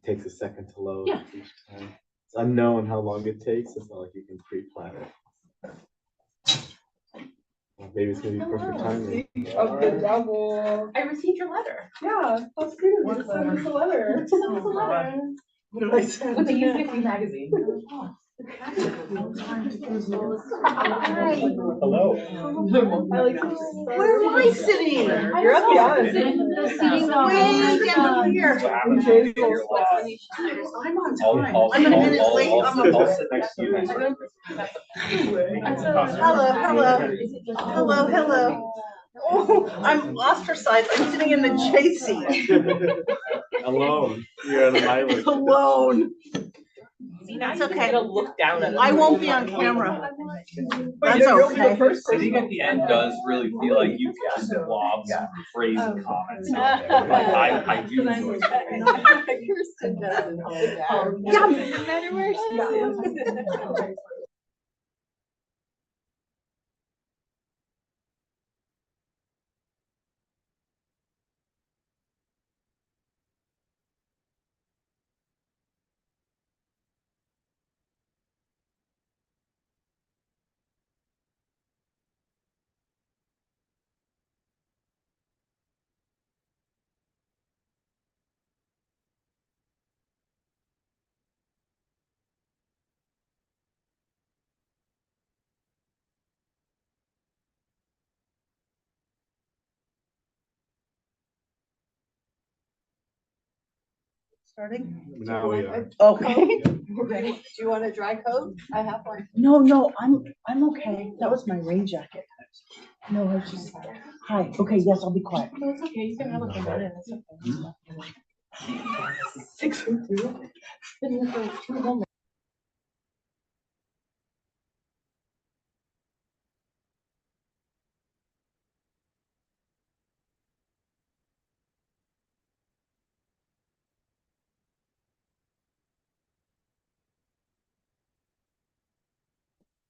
It takes a second to load Yeah. each time. It's unknown how long it takes. It's not like you can pre-plan it. Well, maybe it's gonna be perfect timing. Of the devil. I received your letter. Yeah, that's good. You just sent us a letter. Send us a letter. What did I send? With the IVCSD magazine. Hello. Where am I sitting? You're at the end. Way down here. I'm on time. I'm a minute late. I'll sit next to you next week. Hello. Oh, I'm ostracized. I'm sitting in the chase seat. Alone. You're on an island. Alone. See, now It's you okay. gotta look down at it. I won't be on camera. That's I okay. think at the end does really feel like you can lob some crazy comments out there. Like I do enjoy Kirsten doesn't hold that. Yeah. No matter where she is. Starting? Now we are. Okay. Ready? Do you want a dry coat? I have one. No, I'm okay. That was my rain jacket. No, I was just, hi. Okay, yes, I'll be quiet. No, it's okay. You can have a minute. It's okay. 6:02. Been here for 2 minutes.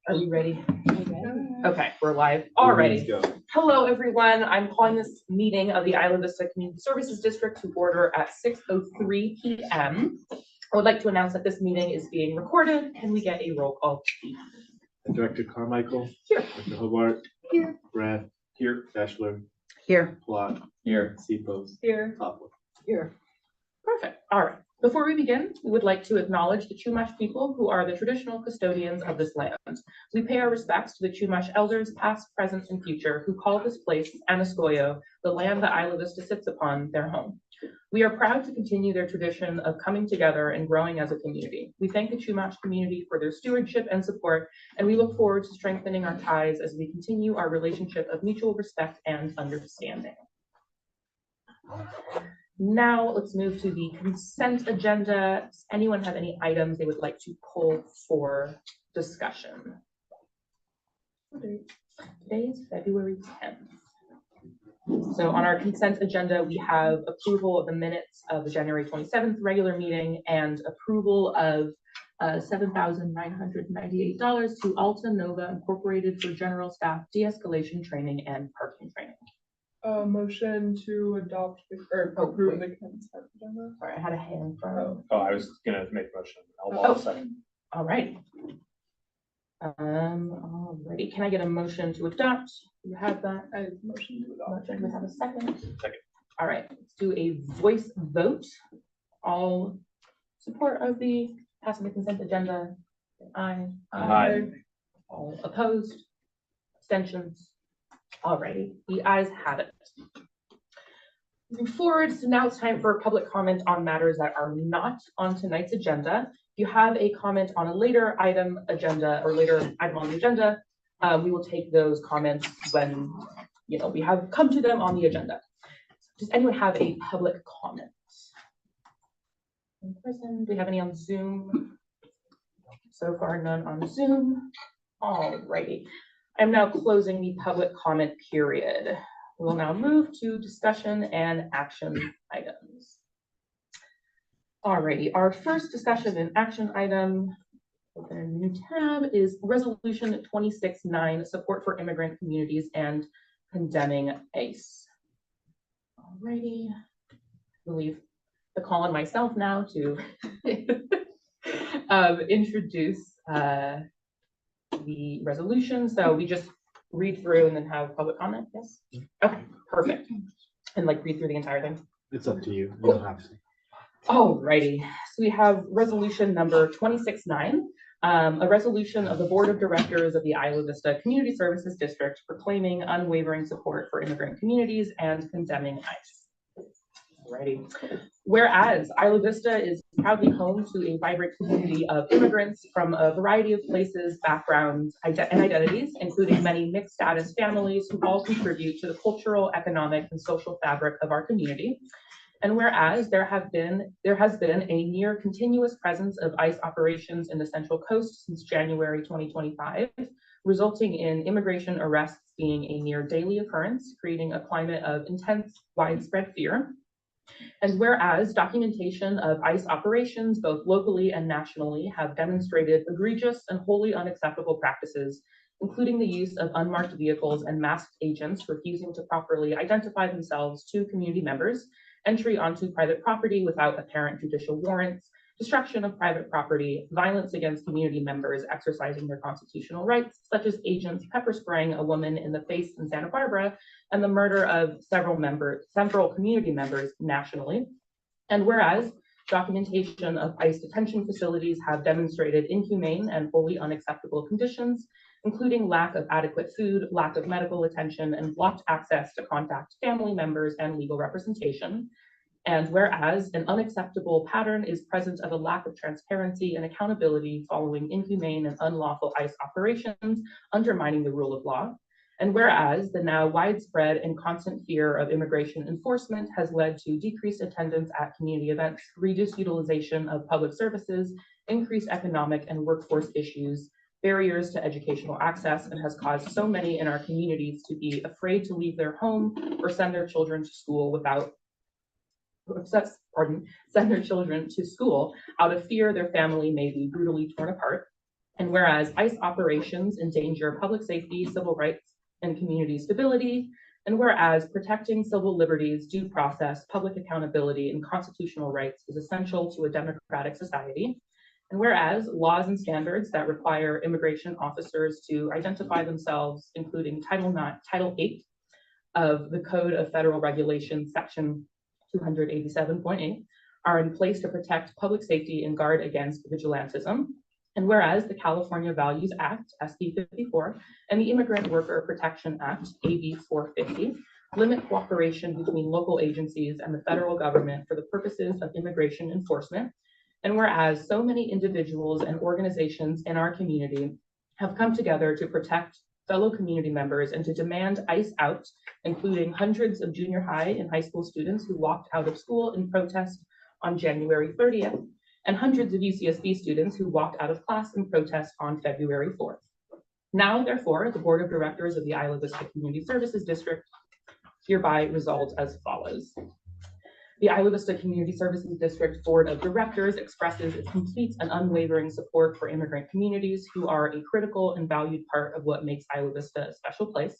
Are you ready? Okay, we're live already. Let's go. Hello, everyone. I'm calling this meeting of the Isla Vista Community Services District to order at 6:03 p.m. I would like to announce that this meeting is being recorded. Can we get a roll call, please? Director Carmichael. Here. Dr. Hobart. Here. Brad. Here. Bachelor. Here. Plot. Here. Seapost. Here. Topwood. Here. Perfect. All right. Before we begin, we would like to acknowledge the Chumash people who are the traditional custodians of this land. We pay our respects to the Chumash elders, past, present, and future, who call this place Anaskoyo, the land that Isla Vista sits upon, their home. We are proud to continue their tradition of coming together and growing as a community. We thank the Chumash community for their stewardship and support, and we look forward to strengthening our ties as we continue our relationship of mutual respect and understanding. Now let's move to the consent agenda. Does anyone have any items they would like to pull for discussion? Today is February 10th. So on our consent agenda, we have approval of the minutes of the January 27th regular meeting and approval of $7,998 to Alta Nova Incorporated for general staff de-escalation training and parking training. Motion to adopt or approve the consent agenda. Sorry, I had a hand from. Oh, I was gonna make a motion. I'll second. All right. Alrighty. Can I get a motion to adopt? You have that? I motion to adopt. Motion. We have a second. Second. All right. Let's do a voice vote. All support of the passing the consent agenda. Aye. Aye. All opposed. Abstentions. Alrighty, the ayes have it. Moving forward, so now it's time for public comment on matters that are not on tonight's agenda. If you have a comment on a later item agenda or later item on the agenda, we will take those comments when we have come to them on the agenda. Does anyone have a public comment? In person? Do we have any on Zoom? So far, none on Zoom. Alrighty. I'm now closing the public comment period. We'll now move to discussion and action items. Alrighty, our first discussion and action item, open a new tab, is Resolution 26-9, Support for Immigrant Communities and Condemning ICE. Alrighty, I believe the call on myself now to introduce the resolution. So we just read through and then have public comment, yes? Okay, perfect. And like read through the entire thing. It's up to you. You don't have to. Alrighty, so we have resolution number 269, a resolution of the Board of Directors of the Isla Vista Community Services District proclaiming unwavering support for immigrant communities and condemning ICE. Alrighty. Whereas Isla Vista is proudly home to a vibrant community of immigrants from a variety of places, backgrounds, and identities, including many mixed status families who all contribute to the cultural, economic, and social fabric of our community. And whereas there has been a near continuous presence of ICE operations in the Central Coast since January 2025, resulting in immigration arrests being a near daily occurrence, creating a climate of intense, widespread fear. And whereas documentation of ICE operations, both locally and nationally, have demonstrated egregious and wholly unacceptable practices, including the use of unmarked vehicles and masked agents refusing to properly identify themselves to community members, entry onto private property without apparent judicial warrants, destruction of private property, violence against community members exercising their constitutional rights, such as agents pepper spraying a woman in the face in Santa Barbara, and the murder of several community members nationally. And whereas documentation of ICE detention facilities have demonstrated inhumane and wholly unacceptable conditions, including lack of adequate food, lack of medical attention, and blocked access to contact family members and legal representation. And whereas an unacceptable pattern is present of a lack of transparency and accountability following inhumane and unlawful ICE operations, undermining the rule of law. And whereas the now widespread and constant fear of immigration enforcement has led to decreased attendance at community events, reduced utilization of public services, increased economic and workforce issues, barriers to educational access, and has caused so many in our communities to be afraid to leave their home or send their children to school out of fear their family may be brutally torn apart. And whereas ICE operations endanger public safety, civil rights, and community stability, and whereas protecting civil liberties, due process, public accountability, and constitutional rights is essential to a democratic society. And whereas laws and standards that require immigration officers to identify themselves, including Title 8 of the Code of Federal Regulations, Section 287.8, are in place to protect public safety and guard against vigilantism. And whereas the California Values Act, SB 54, and the Immigrant Worker Protection Act, AB 450, limit cooperation between local agencies and the federal government for the purposes of immigration enforcement. And whereas so many individuals and organizations in our community have come together to protect fellow community members and to demand ICE out, including hundreds of junior high and high school students who walked out of school in protest on January 30th, and hundreds of UCSD students who walked out of class in protest on February 4th. Now, therefore, the Board of Directors of the Isla Vista Community Services District hereby resolves as follows. The Isla Vista Community Services District Board of Directors expresses its complete and unwavering support for immigrant communities who are a critical and valued part of what makes Isla Vista a special place.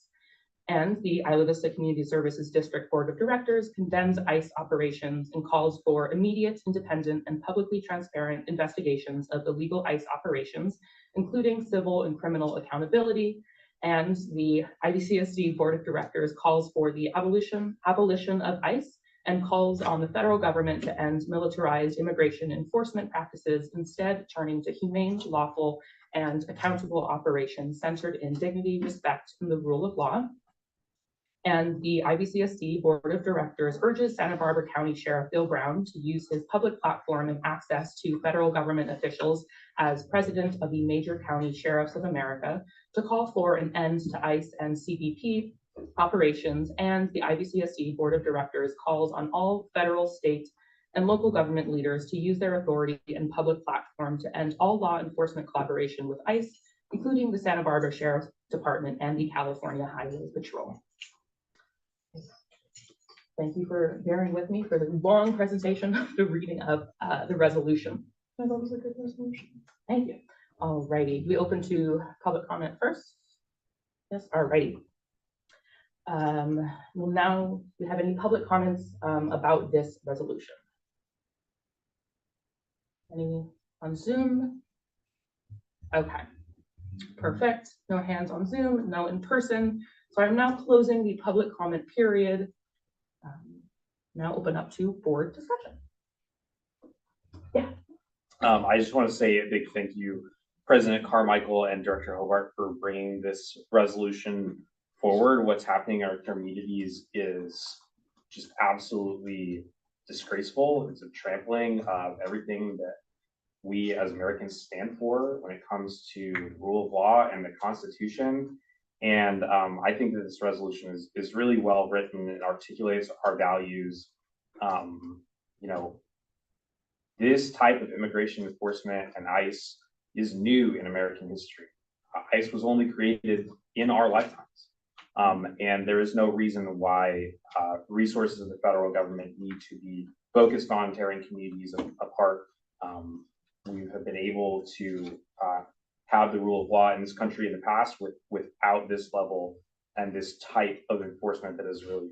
And the Isla Vista Community Services District Board of Directors condemns ICE operations and calls for immediate, independent, and publicly transparent investigations of illegal ICE operations, including civil and criminal accountability. And the IVCSD Board of Directors calls for the abolition of ICE and calls on the federal government to end militarized immigration enforcement practices, instead turning to humane, lawful, and accountable operations centered in dignity, respect, and the rule of law. And the IVCSD Board of Directors urges Santa Barbara County Sheriff Bill Brown to use his public platform and access to federal government officials as president of the Major County Sheriffs of America to call for an end to ICE and CBP operations. And the IVCSD Board of Directors calls on all federal, state, and local government leaders to use their authority and public platform to end all law enforcement collaboration with ICE, including the Santa Barbara Sheriff's Department and the California Highway Patrol. Thank you for bearing with me for the long presentation of the reading of the resolution. I thought it was a good resolution. Thank you. All righty, we open to public comment first. Yes, all righty. Well, now, do we have any public comments about this resolution? Any on Zoom? Okay, perfect. No hands on Zoom, no in person. So I'm now closing the public comment period. Now open up to board discussion. I just want to say a big thank you, President Carmichael and Director Hobart, for bringing this resolution forward. What's happening in our communities is just absolutely disgraceful. It's a trampling of everything that we as Americans stand for when it comes to rule of law and the Constitution. And I think that this resolution is really well written and articulates our values. You know, this type of immigration enforcement and ICE is new in American history. ICE was only created in our lifetimes. And there is no reason why resources of the federal government need to be focused on tearing communities apart. We have been able to have the rule of law in this country in the past without this level and this type of enforcement that is really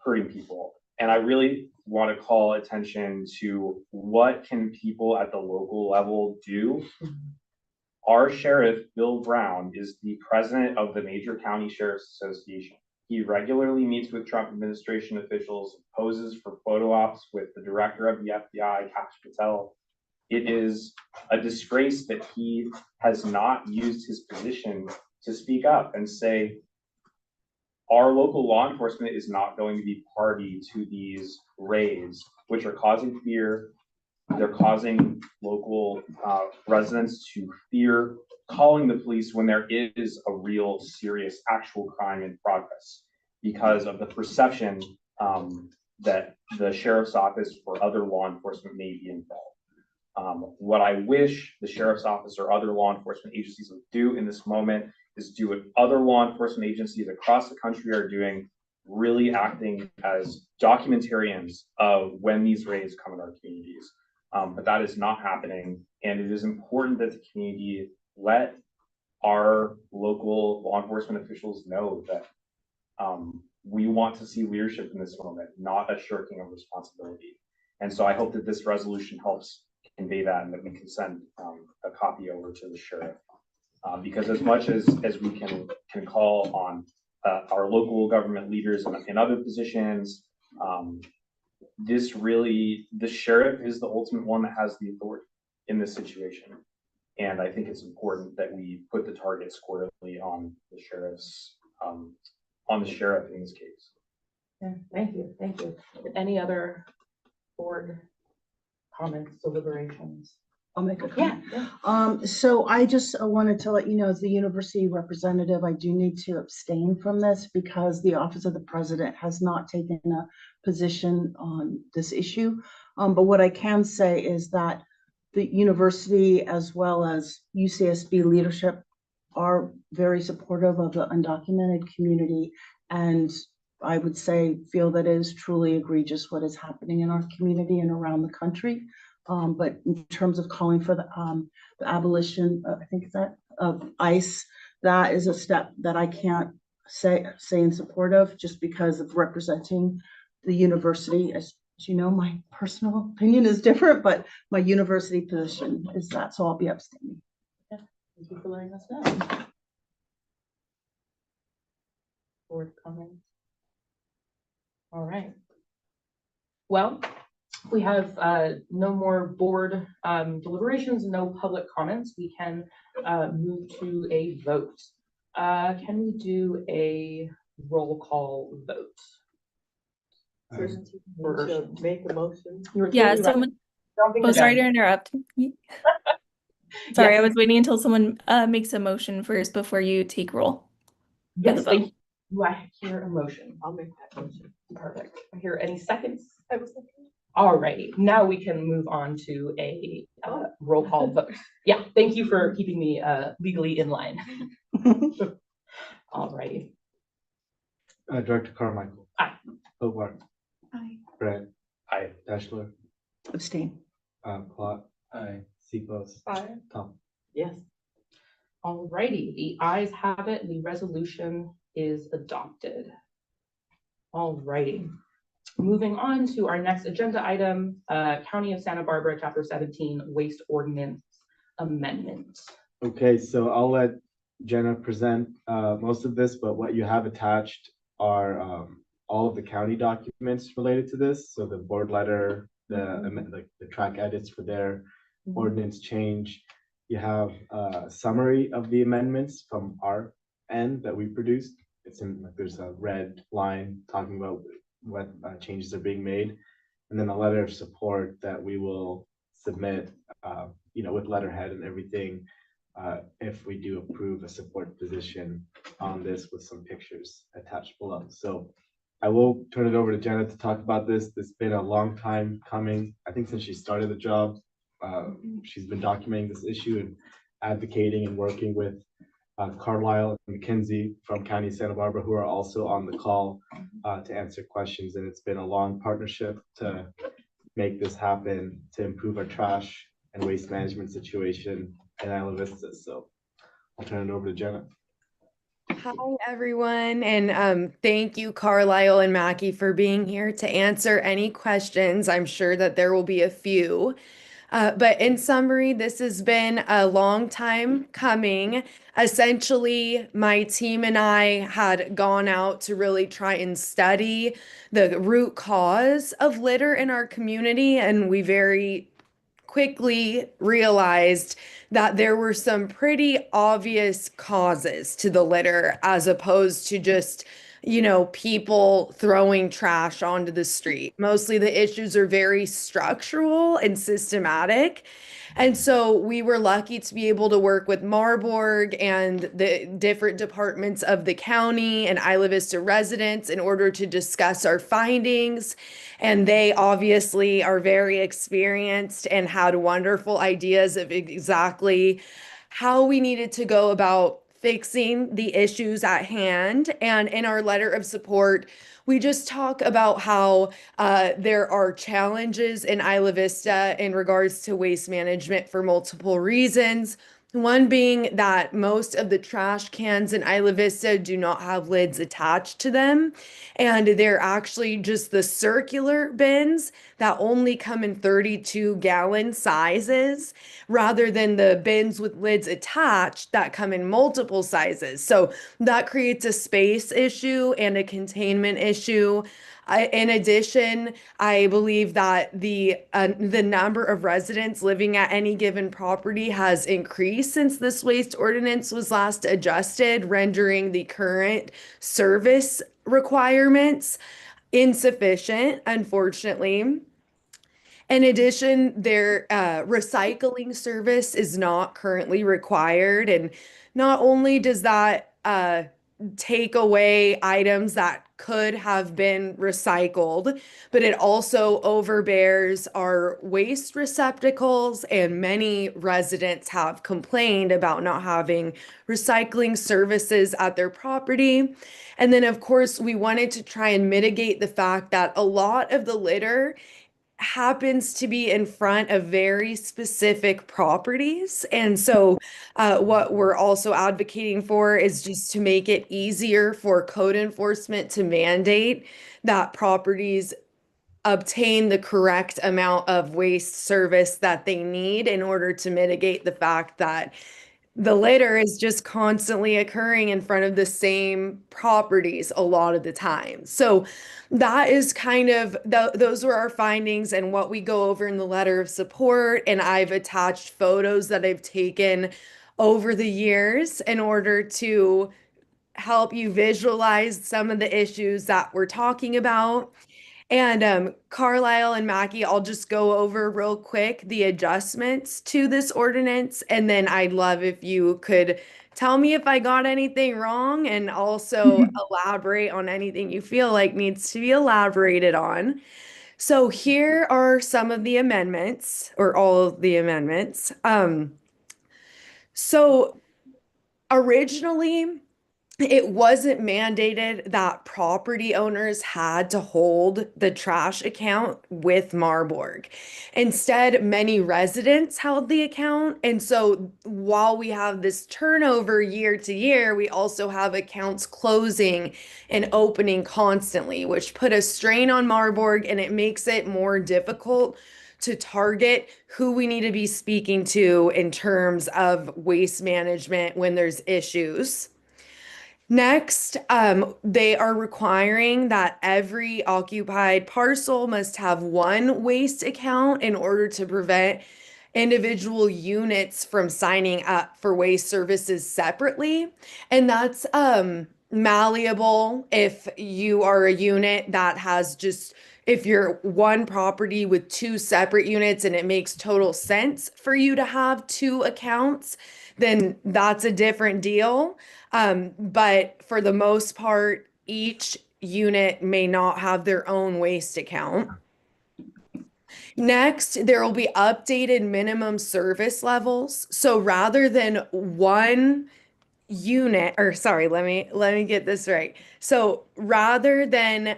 hurting people. And I really want to call attention to what can people at the local level do. Our sheriff, Bill Brown, is the president of the Major County Sheriff's Association. He regularly meets with Trump administration officials, poses for photo ops with the director of the FBI, Kash Patel. It is a disgrace that he has not used his position to speak up and say, our local law enforcement is not going to be party to these raids, which are causing fear. They're causing local residents to fear calling the police when there is a real serious actual crime in progress because of the perception that the sheriff's office or other law enforcement may be involved. What I wish the sheriff's office or other law enforcement agencies would do in this moment is do what other law enforcement agencies across the country are doing, really acting as documentarians of when these raids come in our communities. But that is not happening. And it is important that the community let our local law enforcement officials know that we want to see leadership in this moment, not a shirking of responsibility. And so I hope that this resolution helps convey that and that we can send a copy over to the sheriff. Because as much as we can call on our local government leaders in other positions, the sheriff is the ultimate one that has the authority in this situation. And I think it's important that we put the target squarely on the sheriff in this case. Yeah, thank you. Any other board comments, deliberations? I'll make a comment. Yeah. So I just wanted to let you know, as the university representative, I do need to abstain from this because the office of the president has not taken a position on this issue. But what I can say is that the university as well as UCSB leadership are very supportive of the undocumented community. And I would say feel that it is truly egregious what is happening in our community and around the country. But in terms of calling for the abolition, I think it's that of ICE, that is a step that I can't say in support of just because of representing the university. As you know, my personal opinion is different, but my university position is that, so I'll be abstaining. Yeah, thank you for letting us know. Board comments. All right. Well, we have no more board deliberations, no public comments. We can move to a vote. Can we do a roll call vote? First, you need to make a motion. Yeah, someone. Oh, sorry to interrupt. Sorry, Yes. I was waiting until someone makes a motion first before you take roll. Yes, thank you. Do I hear a motion? I'll make that motion. Perfect. I hear any seconds? I was thinking. All righty, now we can move on to a roll call vote. Yeah, thank you for keeping me legally in line. All righty. Director Carmichael. Aye. Hobart. Aye. Brett. Aye. Dashler. Abstain. Plot. Aye. Seapost. Aye. Tom. Yes. All righty, the ayes have it. The resolution is adopted. All righty. Moving on to our next agenda item, County of Santa Barbara, Chapter 17, Waste Ordinance Amendment. Okay, so I'll let Jenna present most of this, but what you have attached are all of the county documents related to this. So the board letter, the track edits for their ordinance change. You have a summary of the amendments from our end that we produced. It's in like there's a red line talking about what changes are being made, and then a letter of support that we will submit, with letterhead and everything, if we do approve a support position on this with some pictures attached below. So I will turn it over to Jenna to talk about this. It's been a long time coming. I think since she started the job, she's been documenting this issue and advocating and working with Carlisle and McKenzie from County of Santa Barbara, who are also on the call to answer questions. And it's been a long partnership to make this happen, to improve our trash and waste management situation in Isla Vista. So I'll turn it over to Jenna. Hi, everyone, and thank you, Carlisle and Mackie, for being here to answer any questions. I'm sure that there will be a few. But in summary, this has been a long time coming. Essentially, my team and I had gone out to really try and study the root cause of litter in our community, and we very quickly realized that there were some pretty obvious causes to the litter as opposed to just, people throwing trash onto the street. Mostly the issues are very structural and systematic. And so we were lucky to be able to work with Marburg and the different departments of the county and Isla Vista residents in order to discuss our findings. And they obviously are very experienced and had wonderful ideas of exactly how we needed to go about fixing the issues at hand. And in our letter of support, we just talk about how there are challenges in Isla Vista in regards to waste management for multiple reasons. One being that most of the trash cans in Isla Vista do not have lids attached to them. And they're actually just the circular bins that only come in 32-gallon sizes, rather than the bins with lids attached that come in multiple sizes. So that creates a space issue and a containment issue. In addition, I believe that the number of residents living at any given property has increased since this waste ordinance was last adjusted, rendering the current service requirements insufficient, unfortunately. In addition, their recycling service is not currently required. And not only does that take away items that could have been recycled, but it also overbears our waste receptacles, and many residents have complained about not having recycling services at their property. And then, of course, we wanted to try and mitigate the fact that a lot of the litter happens to be in front of very specific properties. And so what we're also advocating for is just to make it easier for code enforcement to mandate that properties obtain the correct amount of waste service that they need in order to mitigate the fact that the litter is just constantly occurring in front of the same properties a lot of the time. So that is kind of, those were our findings and what we go over in the letter of support. And I've attached photos that I've taken over the years in order to help you visualize some of the issues that we're talking about. And Carlisle and Mackie, I'll just go over real quick the adjustments to this ordinance, and then I'd love if you could tell me if I got anything wrong and also elaborate on anything you feel like needs to be elaborated on. So here are some of the amendments, or all of the amendments. So originally, it wasn't mandated that property owners had to hold the trash account with Marburg. Instead, many residents held the account. And so while we have this turnover year to year, we also have accounts closing and opening constantly, which put a strain on Marburg, and it makes it more difficult to target who we need to be speaking to in terms of waste management when there's issues. Next, they are requiring that every occupied parcel must have one waste account in order to prevent individual units from signing up for waste services separately. And that's malleable if you are a unit that has just, if you're one property with two separate units and it makes total sense for you to have two accounts, then that's a different deal. But for the most part, each unit may not have their own waste account. Next, there will be updated minimum service levels. So rather than one unit, or sorry, let me get this right. So rather than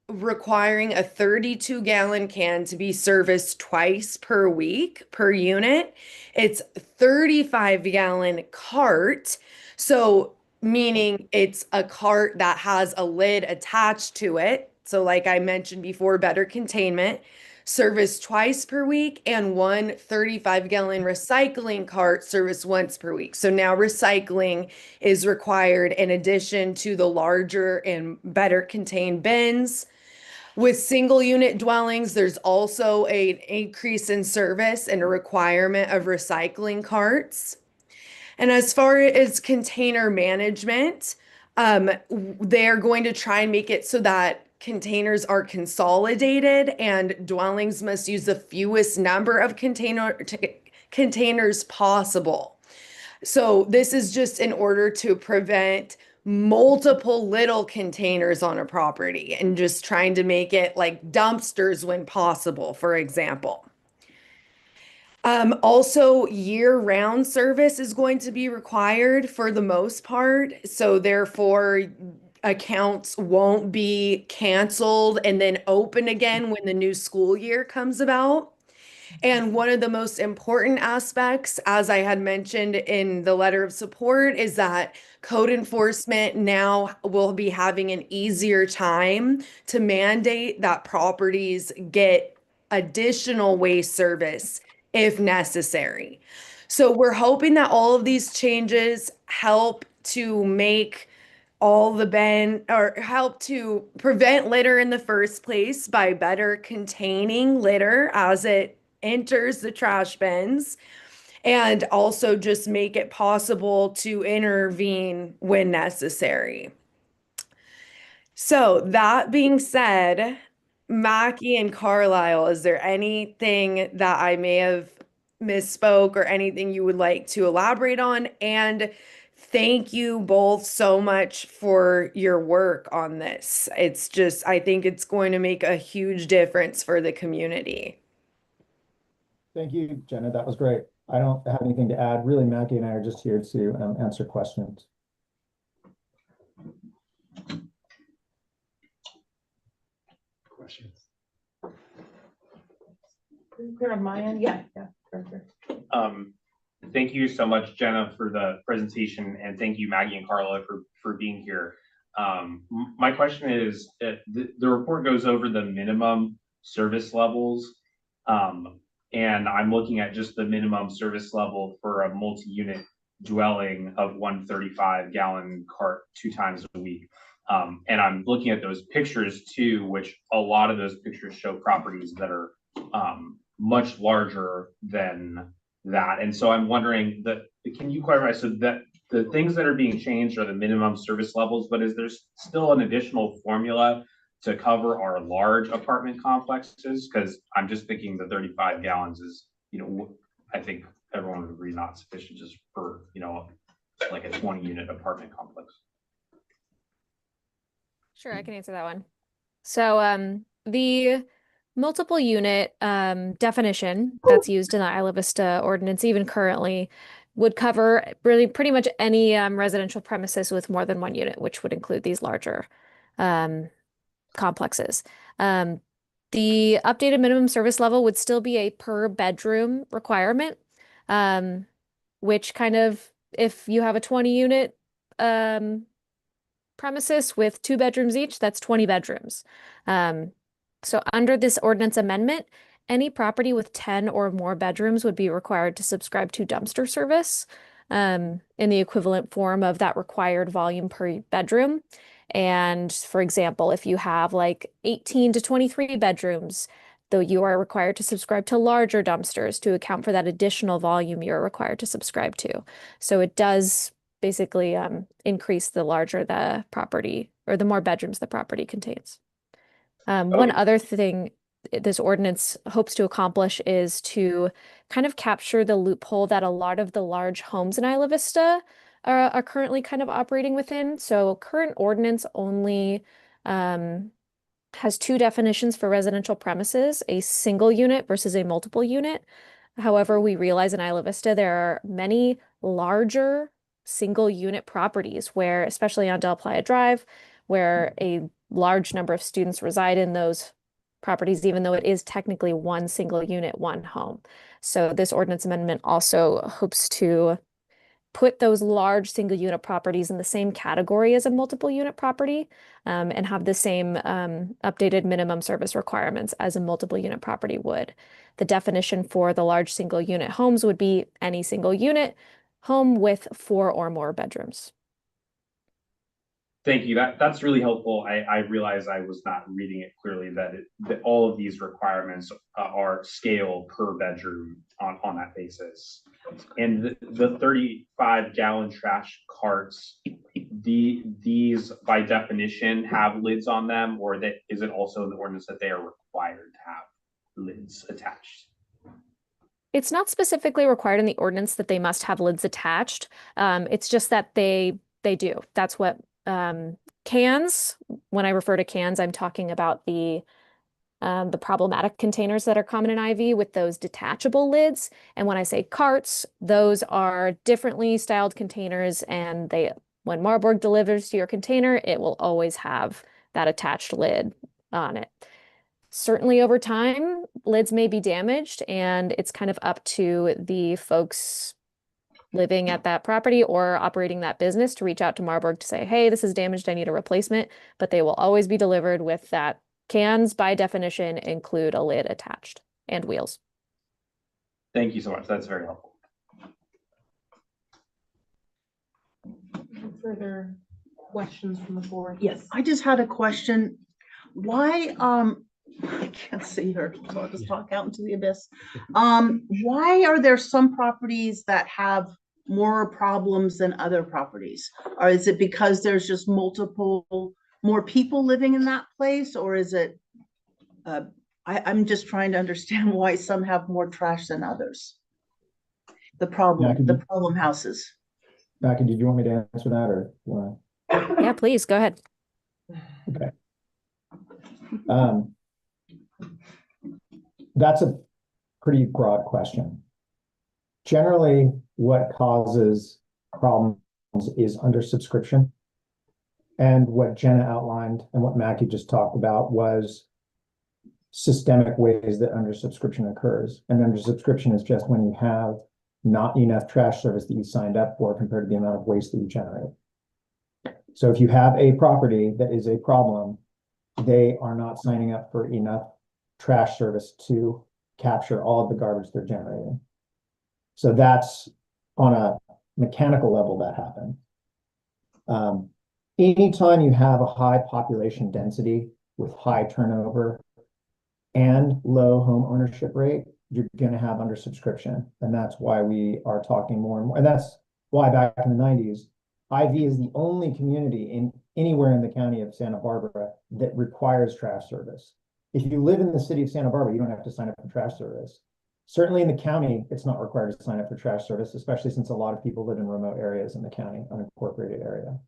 requiring a 32-gallon can to be serviced twice per week per unit, it's 35-gallon cart. So meaning it's a cart that has a lid attached to it. So like I mentioned before, better containment, service twice per week, and one 35-gallon recycling cart service once per week. So now recycling is required in addition to the larger and better contained bins. With single unit dwellings, there's also an increase in service and a requirement of recycling carts. And as far as container management, they're going to try and make it so that containers are consolidated and dwellings must use the fewest number of containers possible. So this is just in order to prevent multiple little containers on a property and just trying to make it like dumpsters when possible, for example. Also, year-round service is going to be required for the most part. So therefore, accounts won't be canceled and then open again when the new school year comes about. And one of the most important aspects, as I had mentioned in the letter of support, is that code enforcement now will be having an easier time to mandate that properties get additional waste service if necessary. So we're hoping that all of these changes help to make all the or help to prevent litter in the first place by better containing litter as it enters the trash bins, and also just make it possible to intervene when necessary. So that being said, Mackie and Carlisle, is there anything that I may have misspoke or anything you would like to elaborate on? And thank you both so much for your work on this. It's just, I think it's going to make a huge difference for the community. Thank you, Jenna. That was great. I don't have anything to add. Really, Mackie and I are just here to answer questions. Questions? Clear on my end? Yeah. Perfect. Thank you so much, Jenna, for the presentation, and thank you, Maggie and Carla, for being here. My question is, the report goes over the minimum service levels, and I'm looking at just the minimum service level for a multi-unit dwelling of 135-gallon cart 2 times a week. And I'm looking at those pictures too, which a lot of those pictures show properties that are much larger than that. And so I'm wondering that, can you clarify, so that the things that are being changed are the minimum service levels, but is there still an additional formula to cover our large apartment complexes? Because I'm just thinking the 35 gallons is, I think everyone would agree not sufficient just for, like a 20-unit apartment complex. Sure, I can answer that one. So the multiple unit definition that's used in the Isla Vista ordinance, even currently, would cover really pretty much any residential premises with more than one unit, which would include these larger complexes. The updated minimum service level would still be a per bedroom requirement, which kind of, if you have a 20 unit premises with 2 bedrooms each, that's 20 bedrooms. So under this ordinance amendment, any property with 10 or more bedrooms would be required to subscribe to dumpster service in the equivalent form of that required volume per bedroom. And for example, if you have like 18 to 23 bedrooms, though you are required to subscribe to larger dumpsters to account for that additional volume you're required to subscribe to. So it does basically increase the larger the property or the more bedrooms the property contains. One other thing this ordinance hopes to accomplish is to kind of capture the loophole that a lot of the large homes in Isla Vista are currently kind of operating within. So current ordinance only has 2 definitions for residential premises, a single unit versus a multiple unit. However, we realize in Isla Vista there are many larger single unit properties where, especially on Del Playa Drive, where a large number of students reside in those properties, even though it is technically one single unit, one home. So this ordinance amendment also hopes to put those large single unit properties in the same category as a multiple unit property, and have the same updated minimum service requirements as a multiple unit property would. The definition for the large single unit homes would be any single unit home with 4 or more bedrooms. Thank you. That's really helpful. I realize I was not reading it clearly, that all of these requirements are scale per bedroom on that basis. And the 35-gallon trash carts, these by definition have lids on them, or that is it also in the ordinance that they are required to have lids attached? It's not specifically required in the ordinance that they must have lids attached. It's just that they do. That's what cans, when I refer to cans, I'm talking about the problematic containers that are common in IV with those detachable lids. And when I say carts, those are differently styled containers, and when Marburg delivers to your container, it will always have that attached lid on it. Certainly over time, lids may be damaged, and it's kind of up to the folks living at that property or operating that business to reach out to Marburg to say, hey, this is damaged, I need a replacement, but they will always be delivered with that. Cans, by definition, include a lid attached and wheels. Thank you so much. That's very helpful. Further questions from the board? Yes, I just had a question. Why, I can't see her, so I'll just talk out into the abyss. Why are there some properties that have more problems than other properties? Or is it because there's just more people living in that place? Or is it, I'm just trying to understand why some have more trash than others. The problem houses. Mackie, did you want me to answer that, or you wanna? Yeah, please, go ahead. Okay. That's a pretty broad question. Generally, what causes problems is undersubscription. And what Jenna outlined and what Mackie just talked about was systemic ways that undersubscription occurs. And undersubscription is just when you have not enough trash service that you signed up for compared to the amount of waste that you generate. So if you have a property that is a problem, they are not signing up for enough trash service to capture all of the garbage they're generating. So that's on a mechanical level that happens. Anytime you have a high population density with high turnover and low home ownership rate, you're going to have undersubscription. And that's why we are talking more and more. And that's why back in the 90s, IV is the only community anywhere in the county of Santa Barbara that requires trash service. If you live in the city of Santa Barbara, you don't have to sign up for trash service. Certainly in the county, it's not required to sign up for trash service, especially since a lot of people live in remote areas in the county, unincorporated area.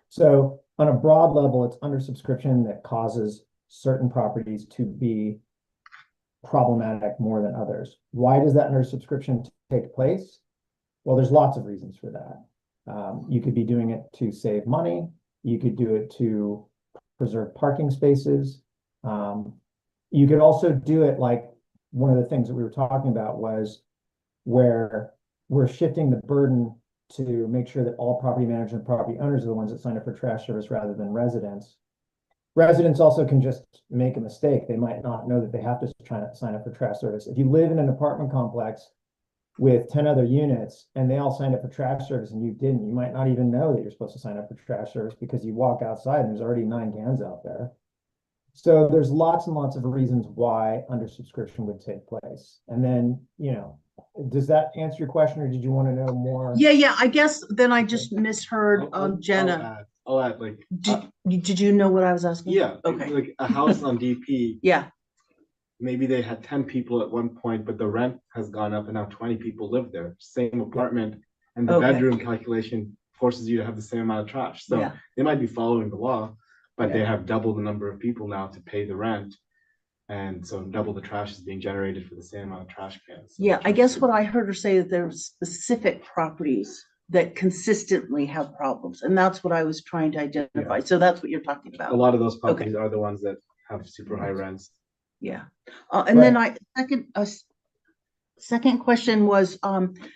So on a broad level, it's undersubscription that causes certain properties to be problematic more than others. Why does that undersubscription take place? Well, there's lots of reasons for that. You could be doing it to save money. You could do it to preserve parking spaces. You could also do it like one of the things that we were talking about was where we're shifting the burden to make sure that all property managers and property owners are the ones that sign up for trash service rather than residents. Residents also can just make a mistake. They might not know that they have to try to sign up for trash service. If you live in an apartment complex with 10 other units and they all signed up for trash service and you didn't, you might not even know that you're supposed to sign up for trash service because you walk outside and there's already 9 cans out there. So there's lots and lots of reasons why undersubscription would take place. And then, does that answer your question or did you want to know more? Yeah, I guess then I just misheard Jenna. I'll add like, Did you know what I was asking? yeah, Okay. like a house on DP, Yeah, maybe they had 10 people at one point, but the rent has gone up and now 20 people live there, same apartment. And the Okay. bedroom calculation forces you to have the same amount of trash. So Yeah. they might be following the law, but they Yeah. have double the number of people now to pay the rent. And so double the trash is being generated for the same amount of trash cans. yeah. I guess what I heard her say that there's specific properties that consistently have problems. And that's what I was trying to identify. So that's what you're talking A about. lot of those properties are the ones that have super high rents. Yeah. And then second question was,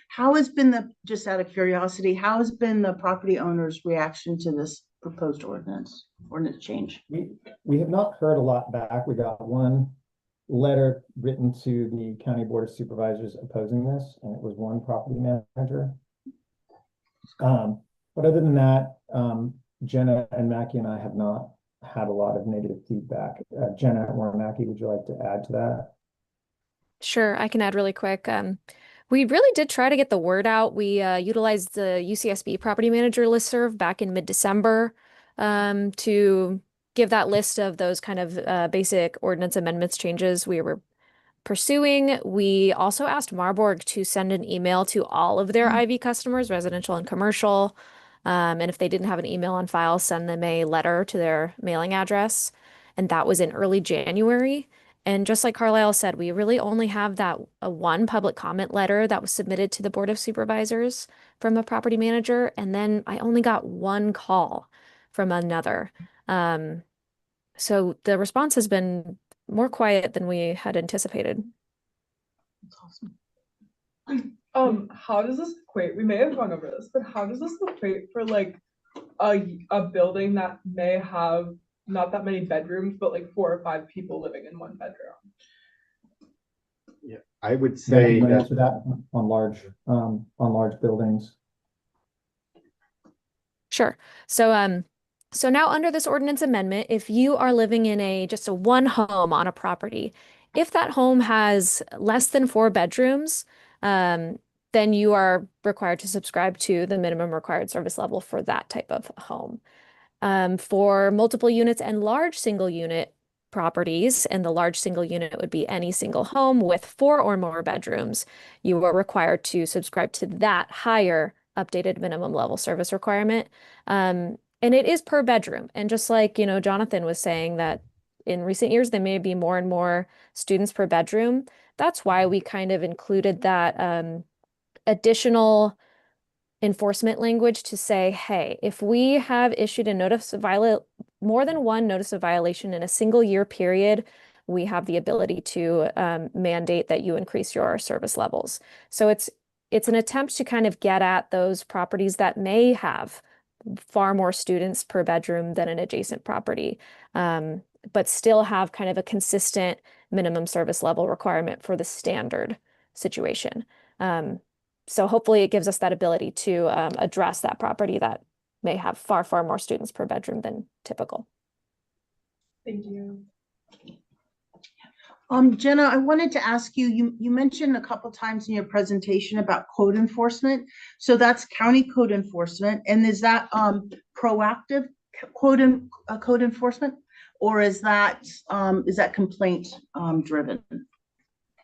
how has been just out of curiosity, how has been the property owner's reaction to this proposed ordinance change? We have not heard a lot back. We got one letter written to the County Board of Supervisors opposing this, and it was one property manager. But other than that, Jenna and Mackie and I have not had a lot of negative feedback. Jenna or Mackie, would you like to add to that? Sure, I can add really quick. We really did try to get the word out. We utilized the UCSB property manager listserv back in mid-December to give that list of those kind of basic ordinance amendments changes we were pursuing. We also asked Marburg to send an email to all of their IV customers, residential and commercial. And if they didn't have an email on file, send them a letter to their mailing address. And that was in early January. And just like Carlisle said, we really only have that one public comment letter that was submitted to the Board of Supervisors from a property manager. And then I only got one call from another. So the response has been more quiet than we had anticipated. That's awesome. How does this equate? We may have gone over this, but how does this equate for like a building that may have not that many bedrooms, but like 4 or 5 people living in one bedroom? Yeah, I would say that answer that on large buildings. Sure. So now under this ordinance amendment, if you are living in just a one home on a property, if that home has less than 4 bedrooms, then you are required to subscribe to the minimum required service level for that type of home. For multiple units and large single unit properties, and the large single unit would be any single home with 4 or more bedrooms, you are required to subscribe to that higher updated minimum level service requirement. And it is per bedroom. And just like, Jonathan was saying that in recent years, there may be more and more students per bedroom. That's why we kind of included that additional enforcement language to say, hey, if we have issued a notice of more than one notice of violation in a single year period, we have the ability to mandate that you increase your service levels. So it's an attempt to kind of get at those properties that may have far more students per bedroom than an adjacent property, but still have kind of a consistent minimum service level requirement for the standard situation. So hopefully it gives us that ability to address that property that may have far, far more students per bedroom than typical. Thank you. Jenna, I wanted to ask you, you mentioned a couple times in your presentation about code enforcement. So that's county code enforcement. And is that proactive code enforcement? Or is that complaint driven?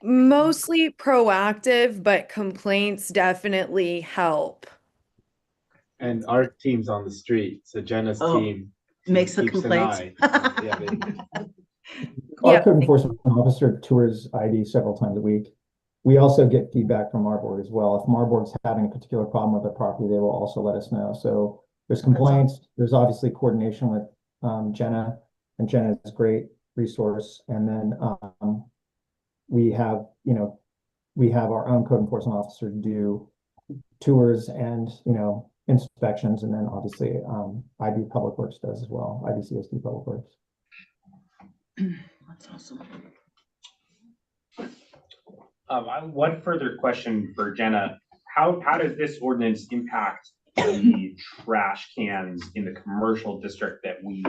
Mostly proactive, but complaints definitely help. And our team's on the street, so Jenna's team makes the keeps an complaints. eye. Yeah, Our code enforcement officer tours ID several times a week. We also get feedback from Marburg as well. If Marburg's having a particular problem with their property, they will also let us know. So there's complaints, there's obviously coordination with Jenna, and Jenna is a great resource. And then we have, we have our own code enforcement officer do tours and, inspections. And then obviously IB Public Works does as well, IVCSD Public Works. That's awesome. One further question for Jenna. How does this ordinance impact the trash cans in the commercial district that we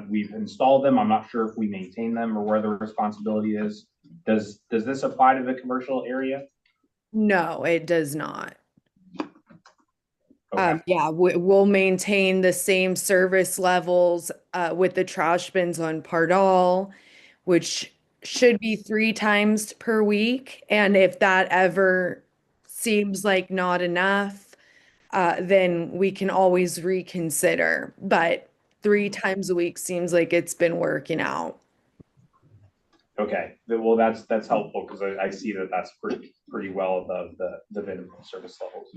we've installed them? I'm not sure if we maintain them or where the responsibility is. Does this apply to the commercial area? No, it does not. Okay. Yeah, we'll maintain the same service levels with the trash bins on Pardal, which should be 3 times per week. And if that ever seems like not enough, then we can always reconsider. But 3 times a week seems like it's been working out. Okay, well, that's helpful because I see that that's pretty well above the minimum service levels.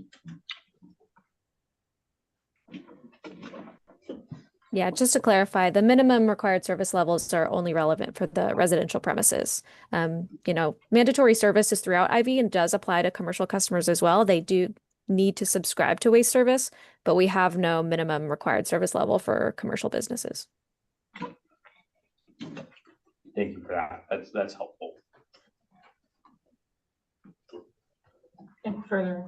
Yeah, just to clarify, the minimum required service levels are only relevant for the residential premises. Mandatory service is throughout IV and does apply to commercial customers as well. They do need to subscribe to waste service, but we have no minimum required service level for commercial businesses. Thank you for that. That's helpful. Any further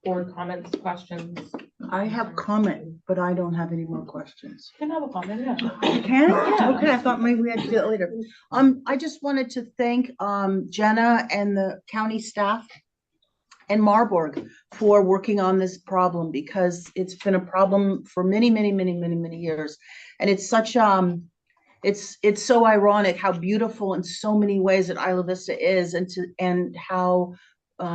board comments, questions? I have comment, but I don't have any more questions. You can have a comment, yeah. You can? Yeah. Okay, I thought maybe we had to do it later. I just wanted to thank Jenna and the county staff and Marburg for working on this problem, because it's been a problem for many years. And it's such it's so ironic how beautiful in so many ways that Isla Vista is, and how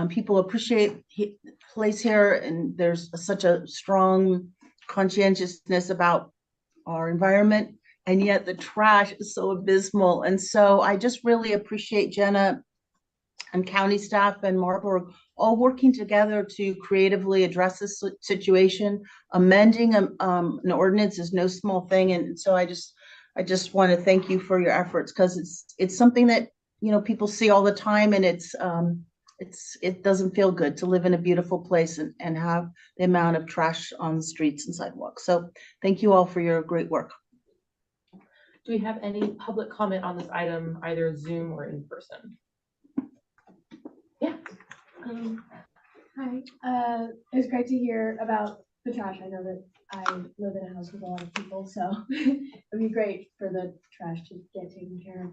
people appreciate the place here, and there's such a strong conscientiousness about our environment, and yet the trash is so abysmal. And so I just really appreciate Jenna and county staff and Marburg all working together to creatively address this situation. Amending an ordinance is no small thing, and so I just want to thank you for your efforts, because it's something that people see all the time, and it doesn't feel good to live in a beautiful place and have the amount of trash on the streets and sidewalks. So thank you all for your great work. Do we have any public comment on this item, either Zoom or in person? Yeah. Hi, it was great to hear about the trash. I know that I live in a house with a lot of people, so it'd be great for the trash to get taken care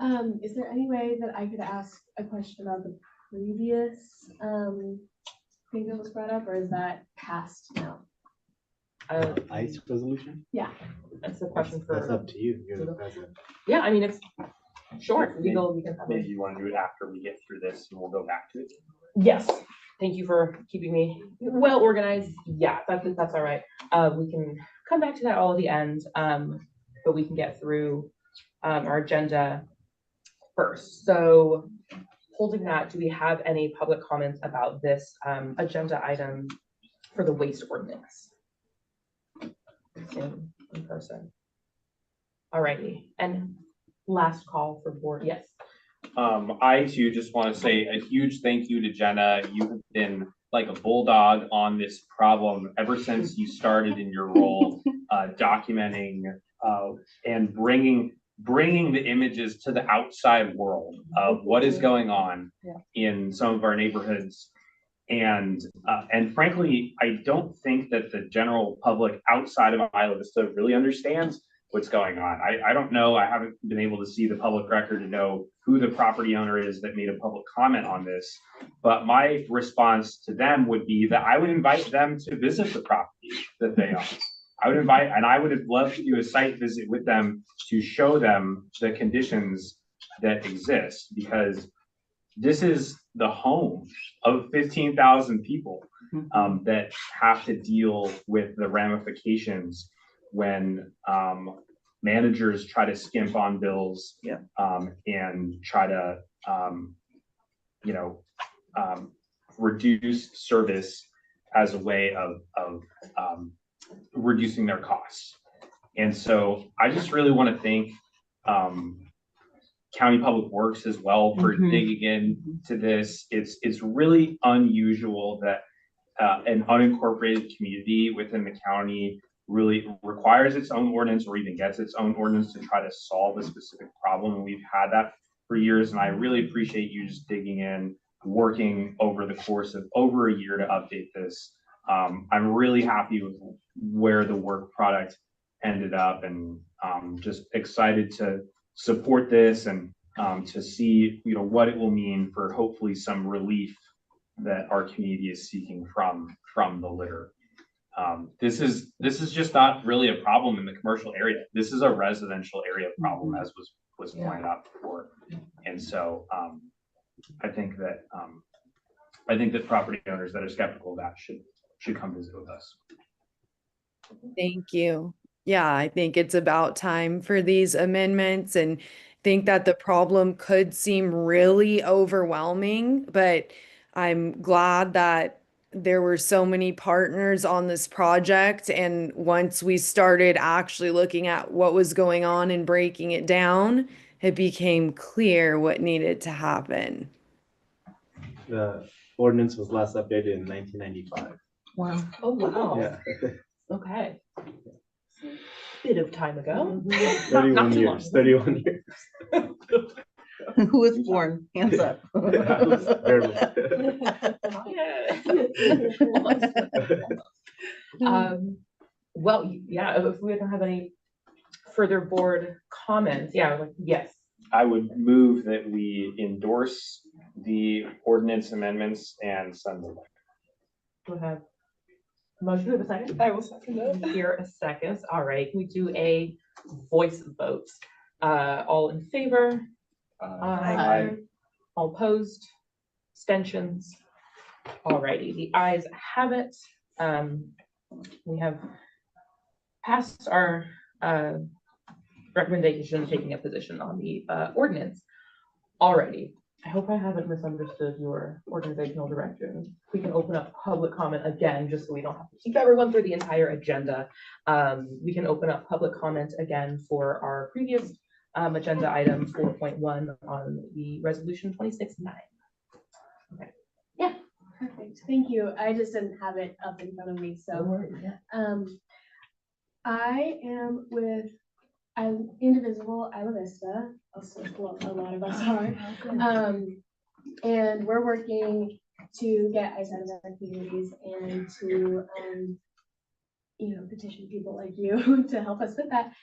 of. Is there any way that I could ask a question about the previous thing that was brought up, or is that past now? ICE resolution? Yeah. That's the question for. That's up to you. You're the president. Yeah, I mean, it's short, legal, we can probably. Maybe you want to do it after we get through this and we'll go back to it. Yes, thank you for keeping me well organized. Yeah, that's all right. We can come back to that all at the end, but we can get through our agenda first. So holding that, do we have any public comments about this agenda item for the waste ordinance? In person. All righty, and last call for board, yes. I too just want to say a huge thank you to Jenna. You have been like a bulldog on this problem ever since you started in your role, documenting and bringing the images to the outside world of what is going on in some of our neighborhoods. And frankly, I don't think that the general public outside of Isla Vista really understands what's going on. I don't know. I haven't been able to see the public record to know who the property owner is that made a public comment on this. But my response to them would be that I would invite them to visit the property that they own. I would have loved to do a site visit with them to show them the conditions that exist, because this is the home of 15,000 people that have to deal with the ramifications when managers try to skimp on bills. Yeah. And try to, reduce service as a way of reducing their costs. And so I just really want to thank County Public Works as well for digging into this. It's really unusual that an unincorporated community within the county really requires its own ordinance or even gets its own ordinance to try to solve a specific problem. And we've had that for years. And I really appreciate you just digging in, working over the course of over a year to update this. I'm really happy with where the work product ended up, and just excited to support this and to see, what it will mean for hopefully some relief that our community is seeking from the litter. This is just not really a problem in the commercial area. This is a residential area problem, as was pointed out before. And so I think that property owners that are skeptical of that should come visit with us. Thank you. Yeah, I think it's about time for these amendments, and think that the problem could seem really overwhelming, but I'm glad that there were so many partners on this project. And once we started actually looking at what was going on and breaking it down, it became clear what needed to happen. The ordinance was last updated in 1995. Wow. Oh, wow. Yeah. Okay. Bit of time ago. 31 Not too long. years. 31 years. Who was born? Hands up. I was barely. Well, yeah, if we don't have any further board comments, yes. I would move that we endorse the ordinance amendments and send them. Do we have a motion? Do we have a second? I will second it. Here a second. All right, can we do a voice vote? All in favor? Aye. All opposed? Abstentions? Alrighty, the ayes have it. We have passed our recommendation, taking a position on the ordinance. Alrighty, I hope I haven't misunderstood your organizational direction. We can open up public comment again, just so we don't have to keep everyone through the entire agenda. We can open up public comment again for our previous agenda item 4.1 on the resolution 26-9. Okay. Yeah. Perfect, thank you. I just didn't have it up in front of me, so. I am with Indivisible Isla Vista, also a lot of us are. And we're working to get ice out of our communities and to, petition people like you to help us with that.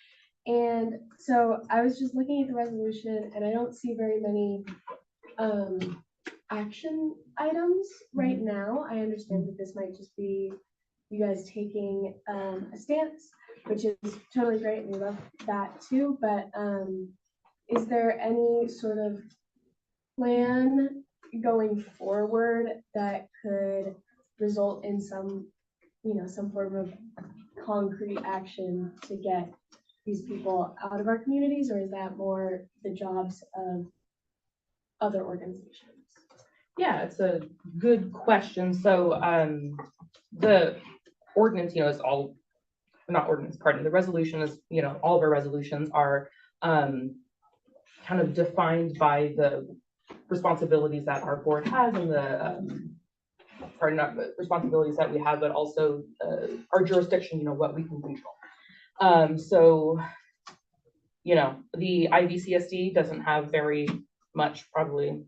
And so I was just looking at the resolution, and I don't see very many action items right now. I understand that this might just be you guys taking a stance, which is totally great, and we love that too. But is there any sort of plan going forward that could result in some form of concrete action to get these people out of our communities, or is that more the jobs of other organizations? Yeah, it's a good question. So the ordinance, is all, not ordinance, pardon, the resolution is, all of our resolutions are kind of defined by the responsibilities that our board has, and the not the responsibilities that we have, but also our jurisdiction, what we can control. So, the IVCSD doesn't have very much, probably,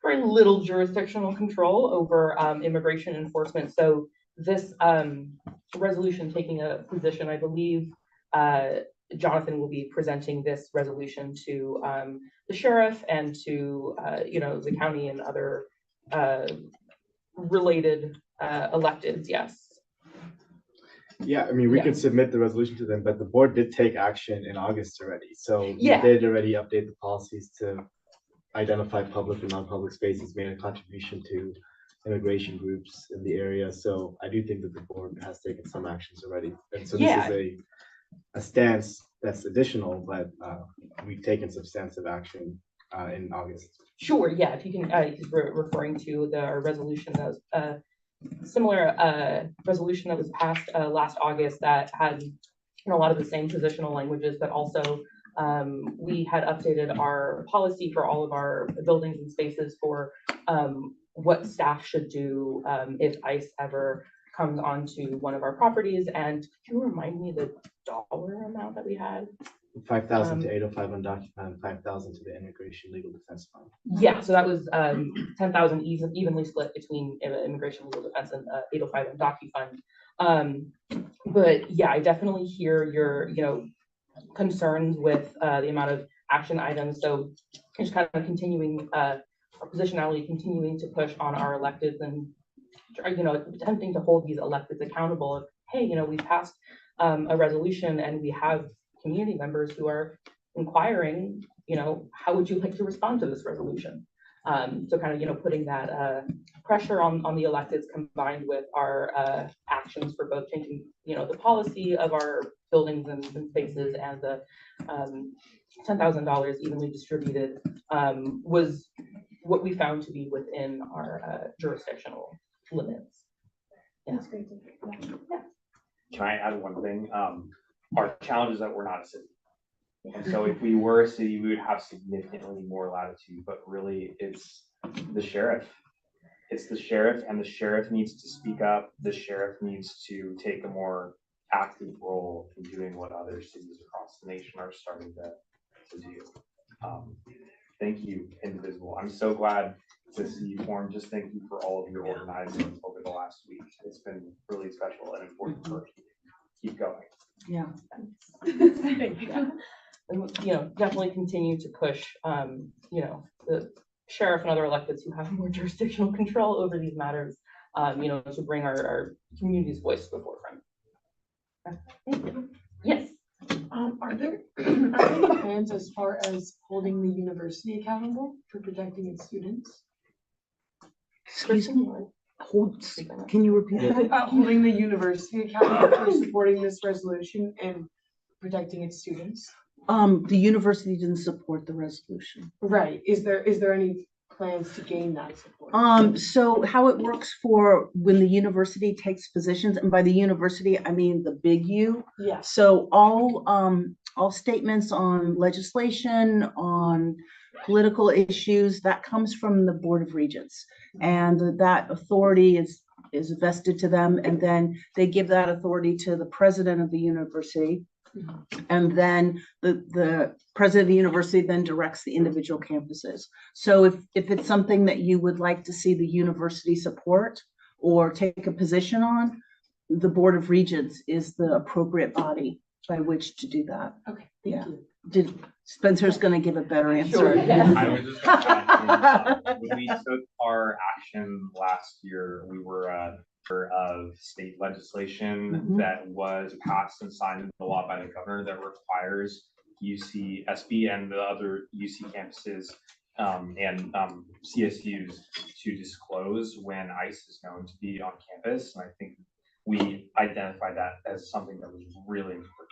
very little jurisdictional control over immigration enforcement. So this resolution taking a position, I believe Jonathan will be presenting this resolution to the sheriff and to the county and other related electeds. Yes. Yeah, I mean, we Yeah. could submit the resolution to them, but the board did take action in August already. So Yeah. we did already update the policies to identify public and non-public spaces, made a contribution to immigration groups in the area. So I do think that the board has taken some actions already. And so this Yeah. is a stance that's additional, but we've taken substantive action in August. Sure, yeah, if you can, he's referring to the resolution that was, similar resolution that was passed last August that had a lot of the same positional languages, but also we had updated our policy for all of our buildings and spaces for what staff should do if ICE ever comes onto one of our properties. And can you remind me the dollar amount that we had? 5,000 to 805 undocumented, and 5,000 to the Immigration Legal Defense Fund. Yeah, so that was 10,000 evenly split between immigration legal defense and 805 and DocuFund. But yeah, I definitely hear your concerns with the amount of action items. So just kind of continuing our positionality, continuing to push on our electeds and attempting to hold these electeds accountable of, hey, we passed a resolution and we have community members who are inquiring, how would you like to respond to this resolution? So kind of, putting that pressure on the electeds combined with our actions for both changing, the policy of our buildings and spaces and the $10,000 evenly distributed was what we found to be within our jurisdictional limits. Yeah. That's great to hear. Yeah. Can I add one thing? Our challenge is that we're not a city. And so if we were a city, we would have significantly more latitude, but really it's the sheriff. It's the sheriff, and the sheriff needs to speak up. The sheriff needs to take a more active role in doing what other cities across the nation are starting to do. Thank you, Indivisible. I'm so glad to see you form. Just thank you for all of your organizing over the last week. It's been really special and important for us. Keep going. Yeah. Thank you. And, definitely continue to push, the sheriff and other electeds who have more jurisdictional control over these matters, to bring our community's voice to the forefront. Thank you. Yes. Are there any plans as far as holding the university accountable for protecting its students? Excuse me. Can you repeat that? Holding the university accountable for supporting this resolution and protecting its students? The university didn't support the resolution. Right. Is there any plans to gain that support? So how it works for when the university takes positions, and by the university, I mean the big U. Yes. So all statements on legislation, on political issues, that comes from the Board of Regents. And that authority is vested to them. And then they give that authority to the president of the university. And then the president of the university then directs the individual campuses. So if it's something that you would like to see the university support or take a position on, the Board of Regents is the appropriate body by which to do that. Okay, thank you. Spencer's going to give a better answer. Sure, yeah. I was just gonna add in, when we took our action last year, we were of state legislation that was passed and signed into law by the governor that requires UCSB and the other UC campuses and CSUs to disclose when ICE is known to be on campus. And I think we identified that as something that was really important,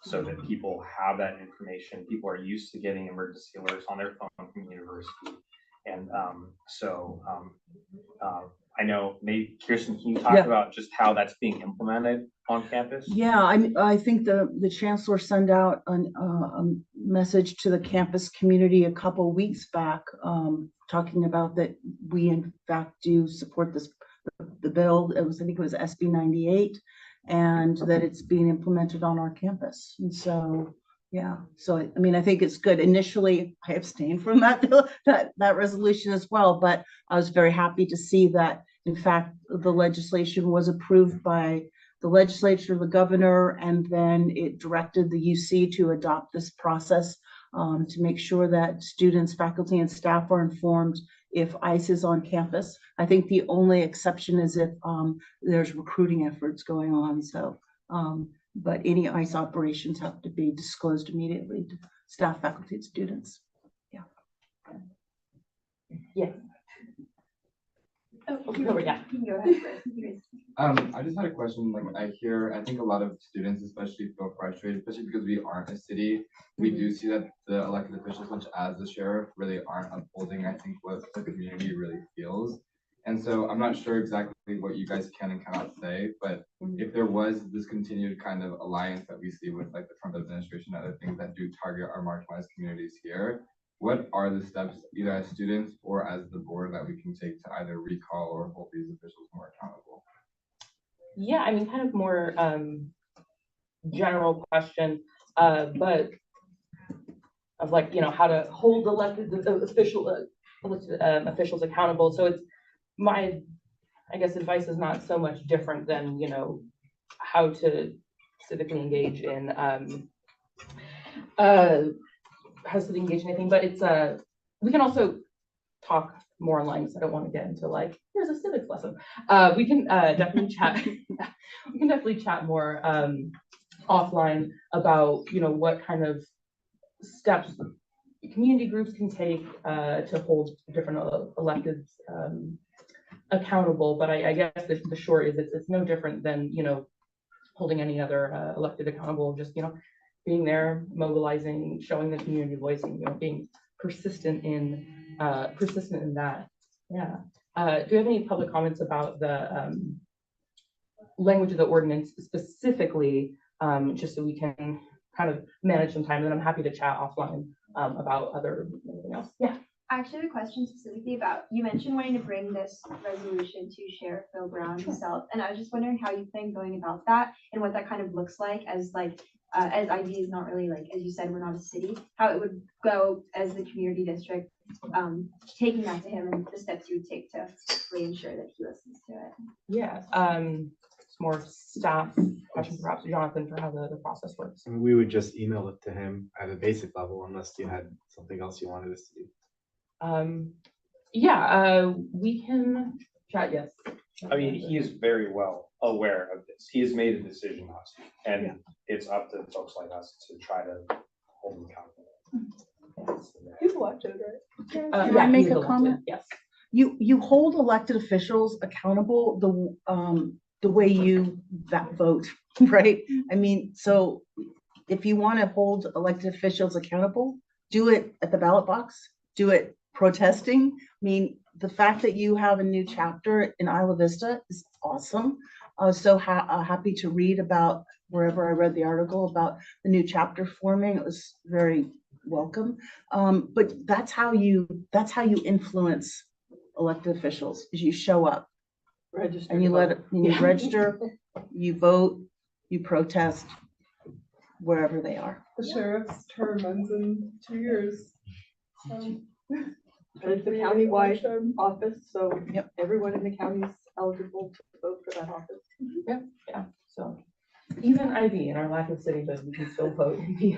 so that people have that information. People are used to getting emergency alerts on their phone from the university. And I know maybe Kirsten, can you talk about just how that's being implemented on campus? Yeah, I think the chancellor sent out a message to the campus community a couple weeks back, talking about that we in fact do support the bill. I think it was SB 98, and that it's being implemented on our campus. And so, yeah, so I mean, I think it's good. Initially, I abstained from that resolution as well, but I was very happy to see that, in fact, the legislation was approved by the legislature, the governor, and then it directed the UC to adopt this process to make sure that students, faculty, and staff are informed if ICE is on campus. I think the only exception is if there's recruiting efforts going on. So, but any ICE operations have to be disclosed immediately to staff, faculty, and students. Yeah. Yeah. Oh, yeah. you can go ahead first. I just had a question, like I think a lot of students especially feel frustrated, especially because we aren't a city. We do see that the elected officials such as the sheriff really aren't upholding, I think, what the community really feels. And so I'm not sure exactly what you guys can and cannot say, but if there was this continued kind of alliance that we see with like the Trump administration and other things that do target our marginalized communities here, what are the steps either as students or as the board that we can take to either recall or hold these officials more accountable? Yeah, I mean, kind of more general question, but of like, you know, how to hold elected officials accountable. So it's my, I guess, advice is not so much different than, you know, how to civically engage in anything, but it's we can also talk more online, because I don't want to get into like, here's a civics lesson. We can definitely chat. We can definitely chat more offline about, you know, what kind of steps community groups can take to hold different electeds accountable. But I guess the short is it's no different than, you know, holding any other elected accountable. Just, you know, being there, mobilizing, showing the community voice, and, you know, being persistent in that. Yeah. Do you have any public comments about the language of the ordinance specifically, just so we can kind of manage some time? And then I'm happy to chat offline about anything else. Yeah. I actually have a question specifically about, you mentioned wanting to bring this resolution to Sheriff Phil Brown himself, and I was just wondering how you plan going about that and what that kind of looks like as like, as IV is not really like, as you said, we're not a city, how it would go as the community district, taking that to him and the steps you would take to really ensure that he listens to it. Yeah. It's more staff question, perhaps Jonathan, for how the process works. I mean, we would just email it to him at a basic level, unless you had something else you wanted us to do. Yeah, we can chat, yes. I mean, he is very well aware of this. He has made a decision not to, and it's up to folks like us to try to hold him accountable. He's elected, right? Can I make he's a comment? Yes. You hold elected officials accountable the way you vote, right? I mean, so if you want to hold elected officials accountable, do it at the ballot box, do it protesting. I mean, the fact that you have a new chapter in Isla Vista is awesome. I was so happy to read about wherever I read the article about the new chapter forming. It was very welcome. But that's how you influence elected officials, is you show up. Register. And you you register, you vote, you protest wherever they are. The sheriff's term ends in 2 years. So. It's a county-wide election. office, so Yep. everyone in the county is eligible to vote for that office. Yeah, so even IB in our lack of city, but we can still vote in the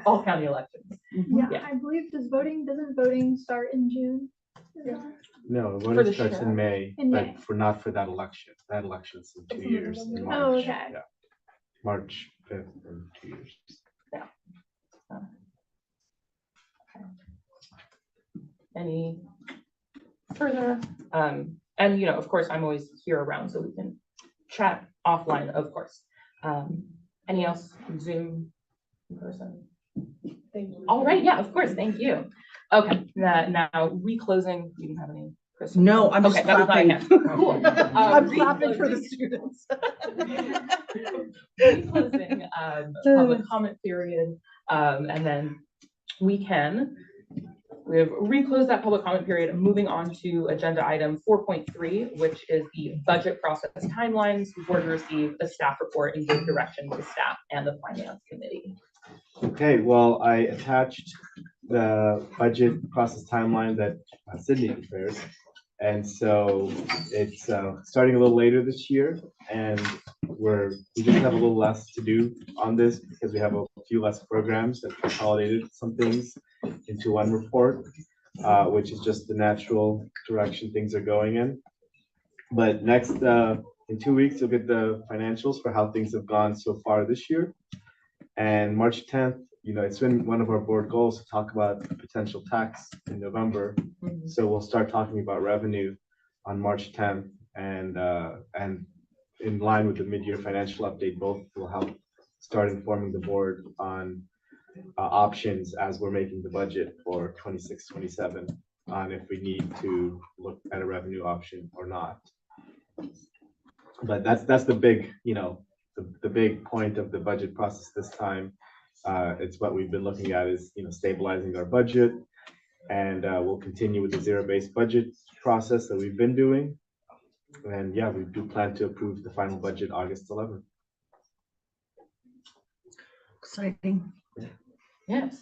all county elections. Yeah, Yeah. I believe, doesn't voting start in June? Yeah. No, For the voting starts in sheriff. May, In May. but not for that election. That election's in 2 It's in years, November. in Oh, March. okay. Yeah. March 5th in 2 years. Any further? And, you know, of course, I'm always here around, so we can chat offline, of course. Any else? Zoom, in person? Thank you. All right, yeah, of course, thank you. Okay, now reclosing, you didn't have any, Kristen? No, I'm just Okay, that was not a clapping. hand. Cool. I'm clapping for the reclosing- students. Reclosing public comment period, and then we have reclosed that public comment period, and moving on to agenda item 4.3, which is the budget process timelines. The board received a staff report and gave direction to staff and the finance committee. Okay, well, I attached the budget process timeline that Sydney prepared. And so it's starting a little later this year, and we just have a little less to do on this because we have a few less programs that consolidated some things into one report, which is just the natural direction things are going in. But next, in 2 weeks, you'll get the financials for how things have gone so far this year. And March 10th, you know, it's been one of our board goals to talk about potential tax in November. So we'll start talking about revenue on March 10th, and in line with the mid-year financial update, both will help start informing the board on options as we're making the budget for 26, 27, on if we need to look at a revenue option or not. But that's the big, the big point of the budget process this time. It's what we've been looking at is, stabilizing our budget, and we'll continue with the zero-based budget process that we've been doing. And yeah, we do plan to approve the final budget August 11th. Exciting. Yes.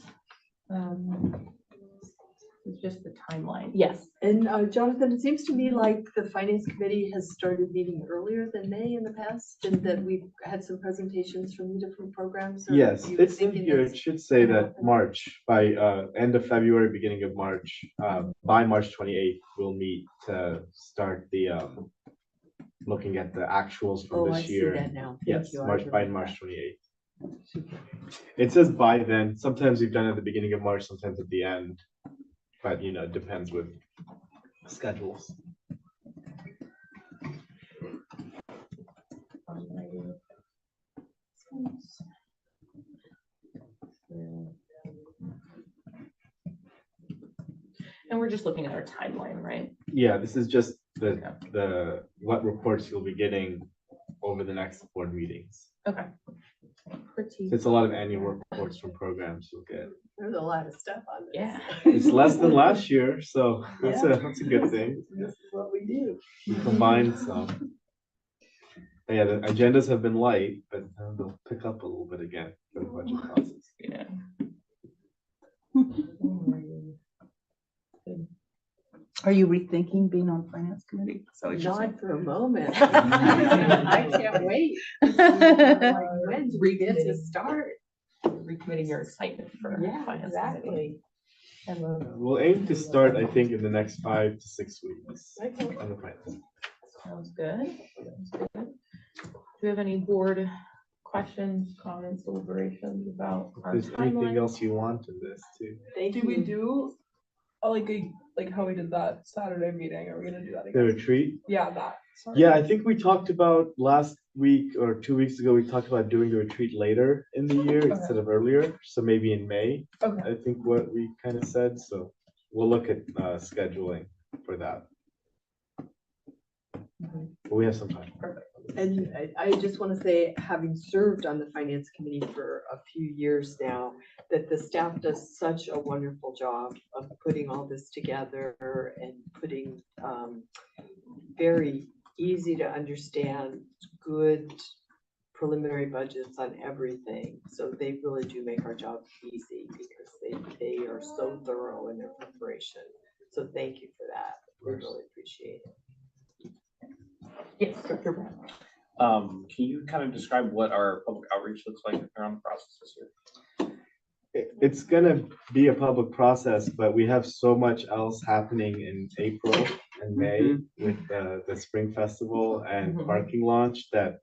It's just the timeline. Yes. And Jonathan, it seems to me like the finance committee has started meeting earlier than May in the past, and that we've had some presentations from the different programs. Or Yes, you were it's in thinking here. It that's should say gonna that happen? March, by end of February, beginning of March, by March 28th, we'll meet to start the looking at the actuals Oh, from I this see year. that now. Thank Yes, you. I March by remember March that. 28th. Super. It says by then. Sometimes we've done it at the beginning of March, sometimes at the end. But it depends with schedules. And we're just looking at our timeline, right? Yeah, this is just the what reports you'll be getting over the next board meetings. Okay. Pretty. It's a lot of annual reports from programs you'll get. There's a lot of stuff on this. Yeah. It's less than last year, so that's a good thing. This is what we do. We combined some. Yeah, the agendas have been light, but they'll pick up a little bit again for the budget process. Yeah. Are you rethinking being on finance committee? So Not for a moment. I can't wait. When do we get to start? Recommitting your excitement for Yeah, finance exactly. committee. We'll aim to start, I think, in the next 5 to 6 weeks. Okay. On the finance. Sounds good. Sounds good. Do we have any board questions, comments, deliberations about If our there's anything timeline? else you want in this too. Thank Do we you. do like how we did that Saturday meeting? Are we gonna do that The again? retreat? Yeah, that. Sorry. Yeah, I think we talked about last week or 2 weeks ago, we talked about doing the retreat later in the year instead of earlier. So maybe in May, Okay. I think what we kind of said. So we'll look at scheduling for that. But we have some time. And I just want to say, having served on the finance committee for a few years now, that the staff does such a wonderful job of putting all this together and putting very easy to understand, good preliminary budgets on everything. So they really do make our job easy because they are so thorough in their preparation. So thank you for that. We really appreciate it. Yes, Dr. Brown. Can you kind of describe what our public outreach looks like around the process this year? It's gonna be a public process, but we have so much else happening in April and May with the Spring Festival and parking launch that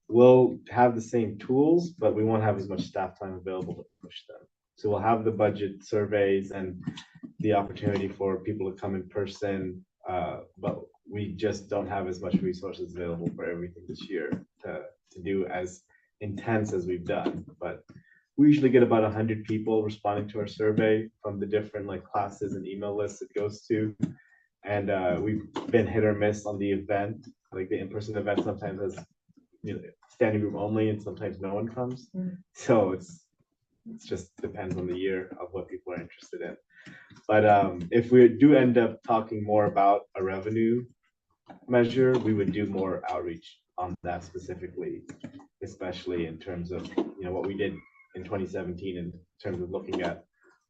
we'll have the same tools, but we won't have as much staff time available to push them. So we'll have the budget surveys and the opportunity for people to come in person, but we just don't have as much resources available for everything this year to do as intense as we've done. But we usually get about 100 people responding to our survey from the different classes and email lists it goes to. And we've been hit or miss on the event. Like the in-person event sometimes has standing room only and sometimes no one comes. So it's just depends on the year of what people are interested in. But if we do end up talking more about a revenue measure, we would do more outreach on that specifically, especially in terms of what we did in 2017 in terms of looking at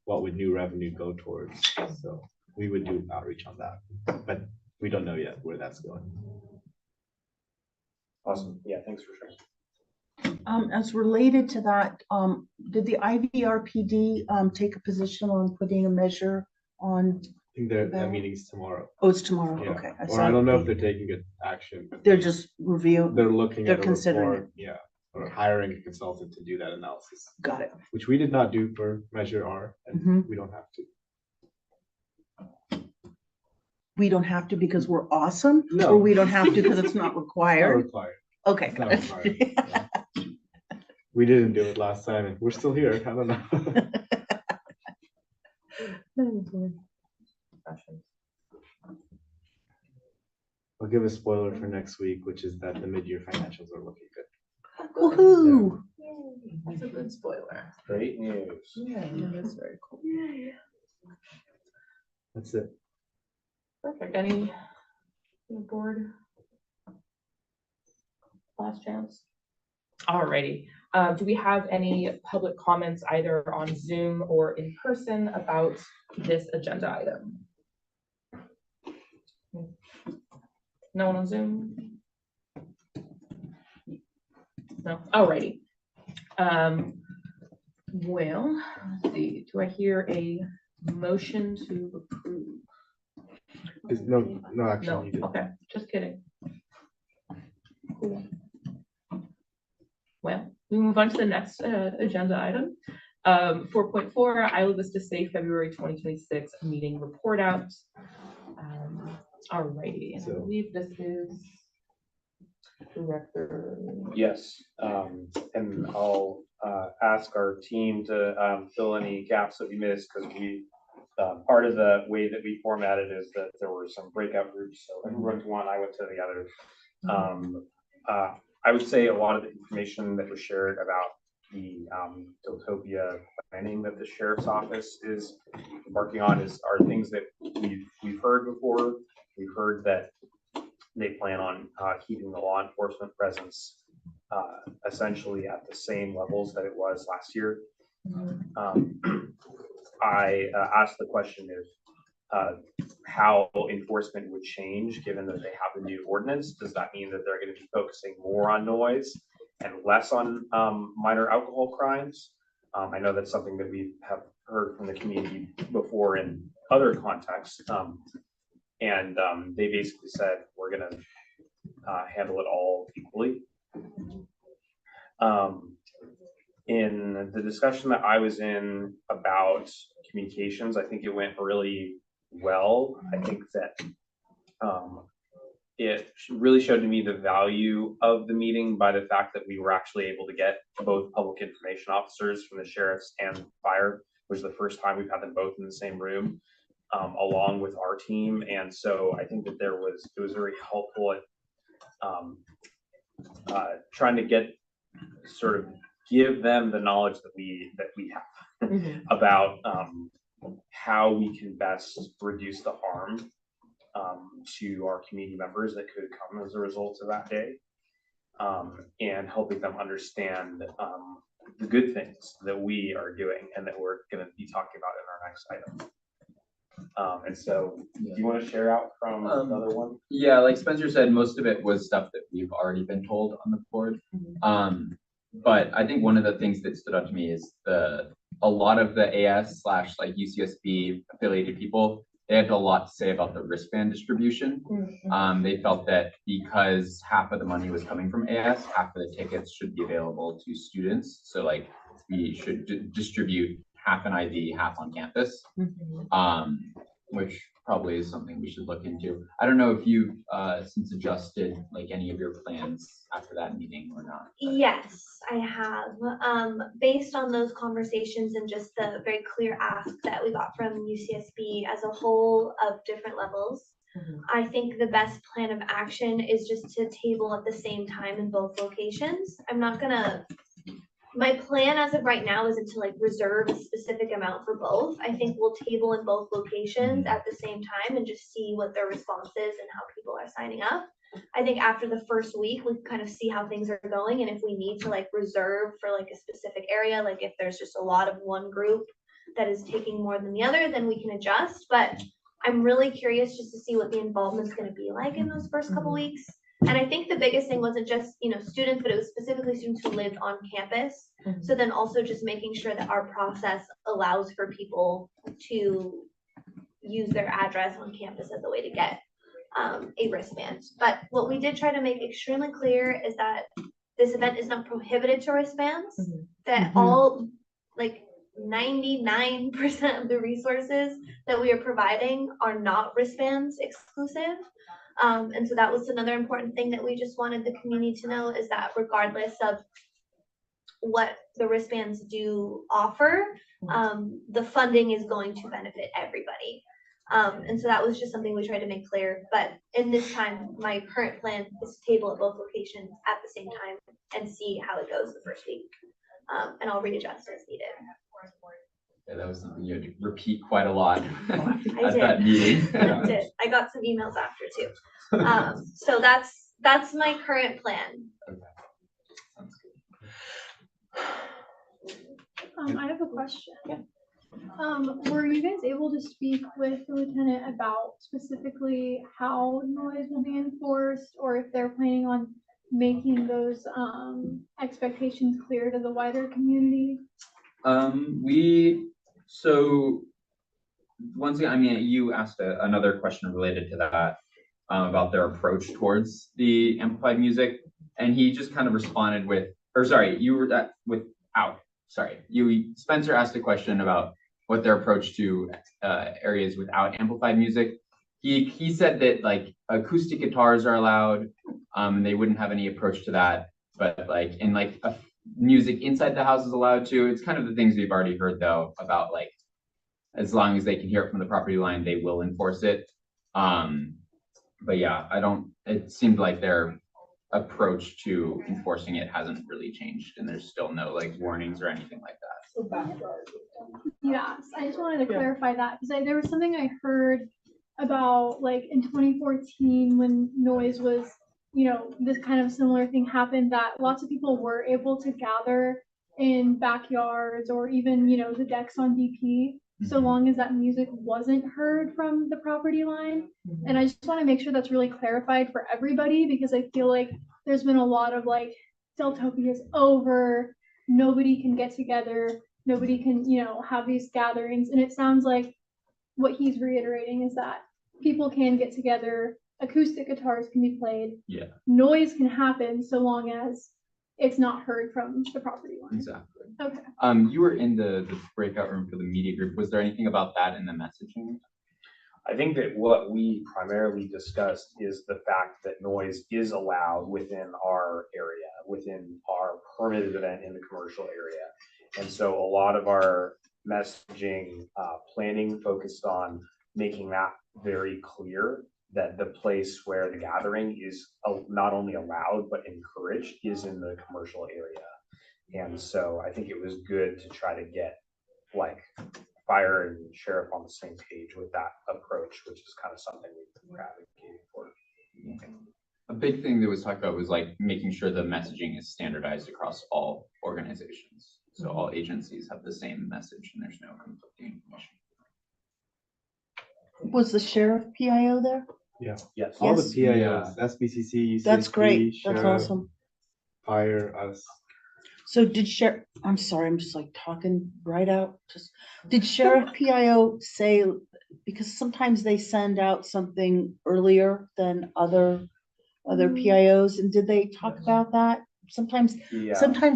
what would new revenue go towards. So we would do outreach on that, but we don't know yet where that's going. Awesome. Yeah, thanks for sharing. As related to that, did the IVRPD take a position on putting a measure on? I think that meeting's tomorrow. Oh, it's tomorrow. Yeah. Okay. Or I don't know if they're taking an action. But They're just reviewing. they're looking they're at a considering report, yeah, or hiring a consultant to do that analysis. Got it. Which we did not do for Measure R, and Mhm. we don't have to. We don't have to because we're awesome? No. Or we don't have to because it's not Not required? required. Okay, It's not good. required, yeah. We didn't do it last time and we're still here. I don't know. I'll give a spoiler for next week, which is that the mid-year financials are looking good. Woohoo! That's a good spoiler. Great news. Yeah, that's very cool. That's it. Perfect. Any board? Last chance. Alrighty. Do we have any public comments either on Zoom or in person about this agenda item? No one on Zoom? No, alrighty. Well, let's see, do I hear a motion to approve? Is no action No, needed. okay, just kidding. Cool. Well, we move on to the next agenda item. 4.4, Isla Vista Safe February 2026 meeting report out. Alrighty, and I So- believe this is Director. Yes, and I'll ask our team to fill any gaps that we missed, because we, part of the way that we formatted is that there were some breakout groups, so everyone went to one, I went to the other. I would say a lot of the information that was shared about the Tiltopia planning that the sheriff's office is working on are things that we've heard before. We've heard that they plan on keeping the law enforcement presence essentially at the same levels that it was last year. I asked the question of how enforcement would change given that they have the new ordinance. Does that mean that they're going to be focusing more on noise and less on minor alcohol crimes? I know that's something that we have heard from the community before in other contexts. And they basically said, we're going to handle it all equally. In the discussion that I was in about communications, I think it went really well. I think that it really showed to me the value of the meeting by the fact that we were actually able to get both public information officers from the sheriff's and fire, which is the first time we've had them both in the same room, along with our team. And so I think that it was very helpful at trying to get sort of give them the knowledge that we have about how we can best reduce the harm to our community members that could come as a result of that day, and helping them understand the good things that we are doing and that we're going to be talking about in our next item. And so, do you want to share out from another one? Yeah, like Spencer said, most of it was stuff that we've already been told on the board. But I think one of the things that stood out to me is a lot of the AS / like UCSB affiliated people, they had a lot to say about the wristband distribution. They felt that because half of the money was coming from AS, half of the tickets should be available to students. So like we should distribute half an IV, half on campus, which probably is something we should look into. I don't know if you've since adjusted like any of your plans after that meeting or not. Yes, I have. Based on those conversations and just the very clear ask that we got from UCSB as a whole of different levels, I think the best plan of action is just to table at the same time in both locations. My plan as of right now isn't to like reserve a specific amount for both. I think we'll table in both locations at the same time and just see what their response is and how people are signing up. I think after the first week, we can kind of see how things are going, and if we need to like reserve for like a specific area, like if there's just a lot of one group that is taking more than the other, then we can adjust. But I'm really curious just to see what the involvement's going to be like in those first couple weeks. And I think the biggest thing wasn't just, students, but it was specifically students who lived on campus. So then also just making sure that our process allows for people to use their address on campus as a way to get a wristband. But what we did try to make extremely clear is that this event is not prohibited to wristbands, that all like 99% of the resources that we are providing are not wristbands exclusive. And so that was another important thing that we just wanted the community to know, is that regardless of what the wristbands do offer, the funding is going to benefit everybody. And so that was just something we tried to make clear. But in this time, my current plan is to table at both locations at the same time and see how it goes the first week. And I'll readjust as needed. Yeah, that was something you had to repeat quite a lot I at did. that meeting. I did. I got some emails after too. So that's my current plan. Sounds good. I have a question. Yeah. Were you guys able to speak with the lieutenant about specifically how noise will be enforced, or if they're planning on making those expectations clear to the wider community? So once again, I mean, you asked another question related to that, about their approach towards the amplified music, and he just kind of responded with, or sorry, you were that without, sorry, Spencer asked a question about what their approach to areas without amplified music. He said that like acoustic guitars are allowed, and they wouldn't have any approach to that, but like in like music inside the house is allowed to. It's kind of the things we've already heard though, about like, as long as they can hear it from the property line, they will enforce it. But yeah, it seemed like their approach to enforcing it hasn't really changed, and there's still no like warnings or anything like that. Yes, I just wanted to clarify that, because there was something I heard about like in 2014 when noise was, this kind of similar thing happened, that lots of people were able to gather in backyards or even, the decks on DP, so long as that music wasn't heard from the property line. And I just want to make sure that's really clarified for everybody, because I feel like there's been a lot of like, Deltopia is over, nobody can get together, nobody can, have these gatherings. And it sounds like what he's reiterating is that people can get together, acoustic guitars can be played. Yeah. Noise can happen so long as it's not heard from the property line. Exactly. Okay. You were in the breakout room for the media group. Was there anything about that in the messaging? I think that what we primarily discussed is the fact that noise is allowed within our area, within our permitted event in the commercial area. And so a lot of our messaging planning focused on making that very clear, that the place where the gathering is not only allowed but encouraged is in the commercial area. And so I think it was good to try to get like fire and sheriff on the same page with that approach, which is kind of something we're advocating for. A big thing that was talked about was like making sure the messaging is standardized across all organizations. So all agencies have the same message and there's no conflicting information. Was the sheriff PIO there? Yeah. Yes. All the Yes. PIOs, SBCC, UCSD. That's great. That's sheriff, awesome. Fire, us. So did Sheriff, I'm sorry, I'm just like talking right out. Did Sheriff PIO say, because sometimes they send out something earlier than other PIOs, and did they talk about that? Sometimes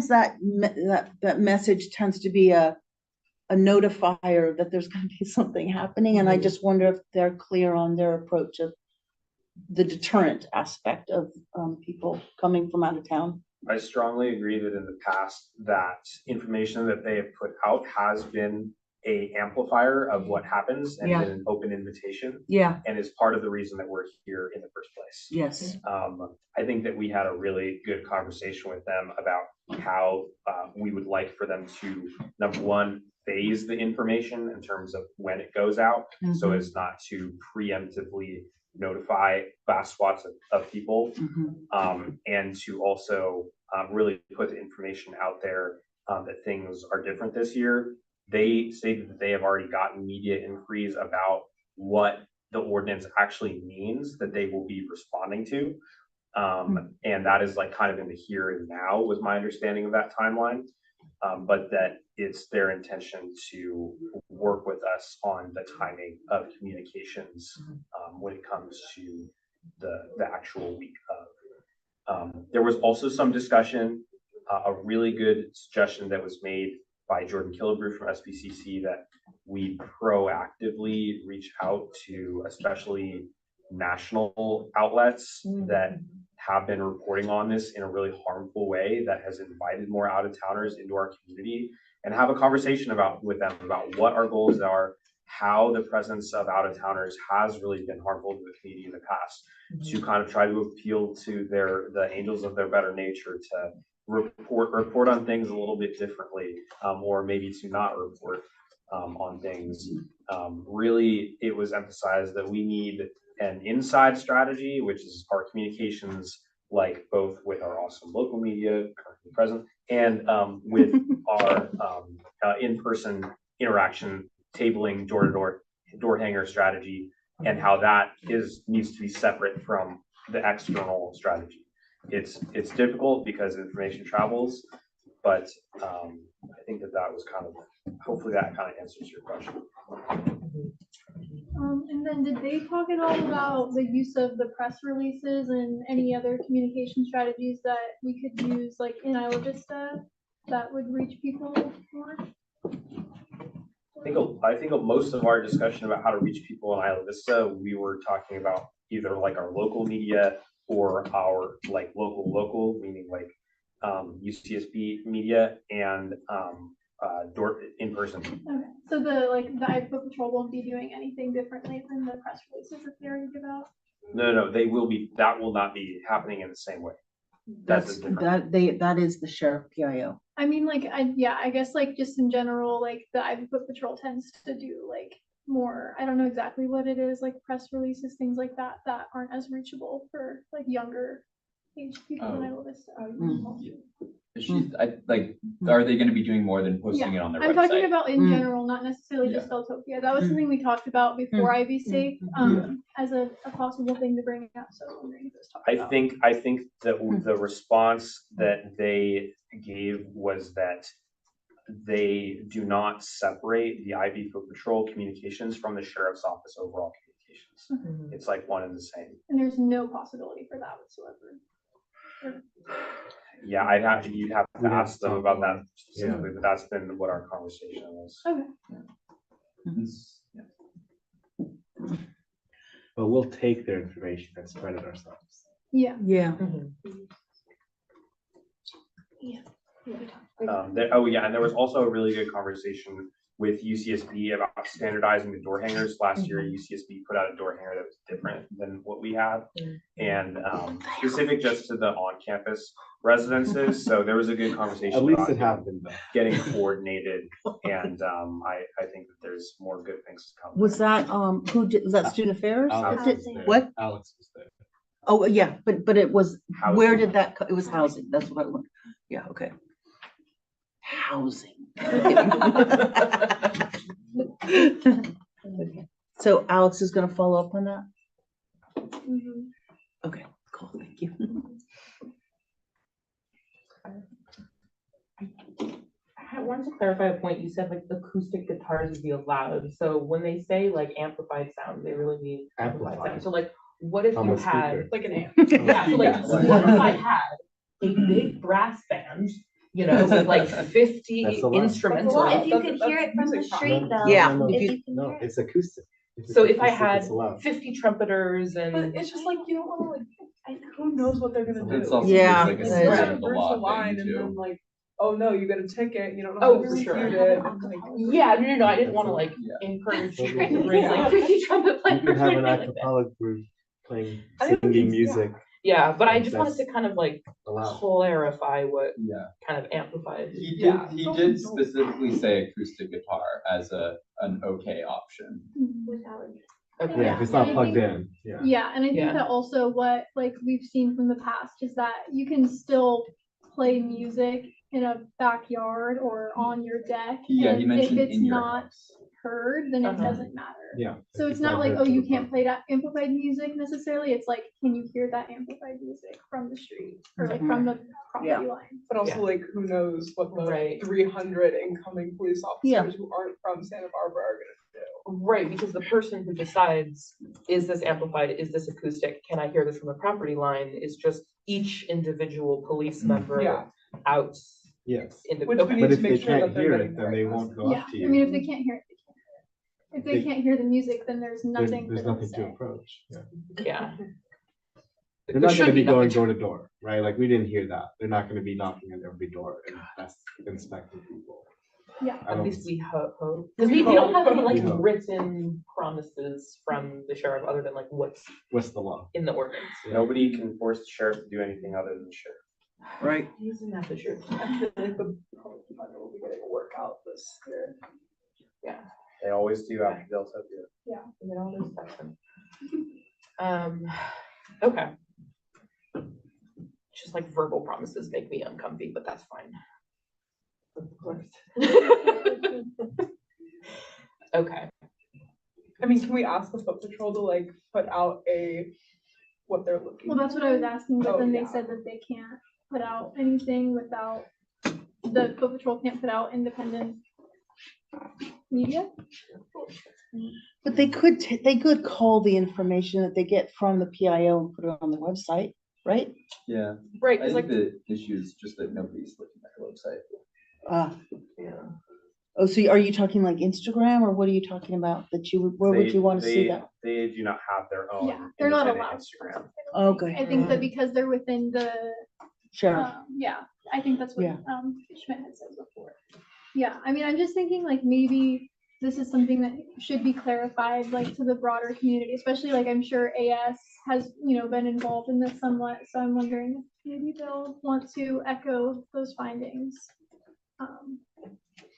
that message tends to be a notifier that there's going to be something happening, and I just wonder if they're clear on their approach of the deterrent aspect of people coming from out of town. I strongly agree that in the past, that information that they have put out has been a amplifier of what happens and been an open invitation. Yeah. And is part of the reason that we're here in the first place. Yes. I think that we had a really good conversation with them about how we would like for them to, number one, phase the information in terms of when it goes out, so as not to preemptively notify vast swaths of people, and to also really put the information out there that things are different this year. They stated that they have already gotten media inquiries about what the ordinance actually means that they will be responding to. And that is like kind of in the here and now was my understanding of that timeline. But that it's their intention to work with us on the timing of communications when it comes to the actual week of. There was also some discussion, a really good suggestion that was made by Jordan Killebrew from SBCC, that we proactively reach out to especially national outlets that have been reporting on this in a really harmful way that has invited more out-of-towners into our community, and have a conversation with them about what our goals are, how the presence of out-of-towners has really been harmful to the community in the past, to kind of try to appeal to the angels of their better nature to report on things a little bit differently, or maybe to not report on things. Really, it was emphasized that we need an inside strategy, which is our communications, like both with our awesome local media currently present and with our in-person interaction, tabling, door hanger strategy, and how that needs to be separate from the external strategy. It's difficult because information travels, but I think that was kind of, hopefully that kind of answers your question. And then did they talk at all about the use of the press releases and any other communication strategies that we could use, like in Isla Vista, that would reach people more? I think most of our discussion about how to reach people in Isla Vista, we were talking about either like our local media or our like local, meaning like UCSB media and door in person. Okay, so the IVCO Patrol won't be doing anything differently than the press releases that they already give out? No, they will be. That will not be happening in the same way. That is the sheriff PIO. I mean, like, I guess like just in general, like the IVCO Patrol tends to do like more, I don't know exactly what it is, like press releases, things like that, that aren't as reachable for like younger age people in Isla Vista. Are they gonna be doing more than posting it on their website? I'm talking about in general, not necessarily just Deltopia. That was something we talked about before IVC, as a possible thing to bring up. So I was wondering if it was talked about. I think that the response that they gave was that they do not separate the IVCO Patrol communications from the sheriff's office overall communications. It's like one and the same. And there's no possibility for that whatsoever. Yeah, you'd have to ask them about that specifically, but that's been what our conversation was. Okay. But we'll take their information and spread it ourselves. Yeah. And there was also a really good conversation with UCSB about standardizing the door hangers. Last year, UCSB put out a door hanger that was different than what we have, and specific just to the on-campus residences. So there was a good conversation. At least it happened. Getting coordinated, and I think that there's more good things to come. Was that was that Student Affairs? Alex was there. What? Alex was there. Oh yeah, but it was Housing. Where did that it was housing. That's what I want. Yeah, okay. Housing. So Alex is gonna follow up on that? Okay, cool, thank you. I wanted to clarify a point. You said like acoustic guitars would be allowed. So when they say like amplified sound, they really mean amplified sound. So like, what if you had like an amp? Yeah, so like, what if I had a big brass band, you know, with like 50 instruments? Well, if you could hear it from the street though. Yeah. No, it's acoustic. So if I had 50 trumpeters But and it's just like, you don't wanna who knows what they're gonna do? It's also Yeah. like a It's secret like of the Bruce law line thing and then too. like, oh no, you get a ticket, you don't know Oh, how to for sure. dispute it. and, like, yeah, no, I didn't want to like encourage people to bring like 50 trumpet You players. could have an or anything like that. acapella group playing, I think singing it's- music. Yeah, but I just That's wanted to kind of like allowed. clarify what Yeah. kind of amplified. He did, Yeah. he did specifically say acoustic guitar as an okay option. Yeah, if it's not plugged in. Yeah. Yeah, and I think Yeah. that also what like we've seen from the past is that you can still play music in a backyard or on your deck. Yeah, he and mentioned if it's in your not house. heard, then it Uh-huh. doesn't matter. Yeah. So it's not like, oh, you can't play that amplified music necessarily. It's like, can you hear that amplified music from the street or like from the property Yeah. line? But also like, who knows what the Right. 300 incoming police officers who aren't from Santa Barbara are gonna do. Right, because the person who decides, is this amplified, is this acoustic, can I hear this from the property line, is just each individual police member Yeah. out. Yes. In the, Which we okay. need But to if make they sure can't that they're hear getting it, the then right they message. won't go Yeah, up to I you. mean, if they can't hear it, they can't hear it. if they can't hear the music, then there's nothing for There's them to nothing to say. approach. Yeah. Yeah. They're not gonna be going door to door, right? Like, we didn't hear that. They're not gonna be knocking on every door and that's inspecting people. Yeah. I At don't- least we hope, because we don't have any like We hope. written promises from the sheriff other than like what's What's the law? in the ordinance. Nobody can force the sheriff to do anything other than the sheriff. Right. Isn't that the truth? I feel like the public defender will be getting a workout this year. Yeah. They always do after Delta. Yeah. You know, there's that. Okay. Just like verbal promises make me uncomfy, but that's fine. Of course. Okay. I mean, can we ask the foot patrol to like put out what they're looking? Well, that's what I was asking, but Oh, then they yeah. said that they can't put out anything without, the foot patrol can't put out independent media. But they could call the information that they get from the PIO and put it on their website, right? Yeah, Right, I because think like, the issue is just that nobody's looking at the website. yeah. Oh, so are you talking like Instagram or what are you talking about that where would you want to see that? They do not have their own. Yeah, they're not independent allowed. Instagram. Okay. I think that because they're within the, Sure. yeah, I think that's what, Yeah. Schmidt had said before. Yeah, I mean, I'm just thinking like maybe this is something that should be clarified like to the broader community, especially like I'm sure AS has, been involved in this somewhat. So I'm wondering if maybe they'll want to echo those findings.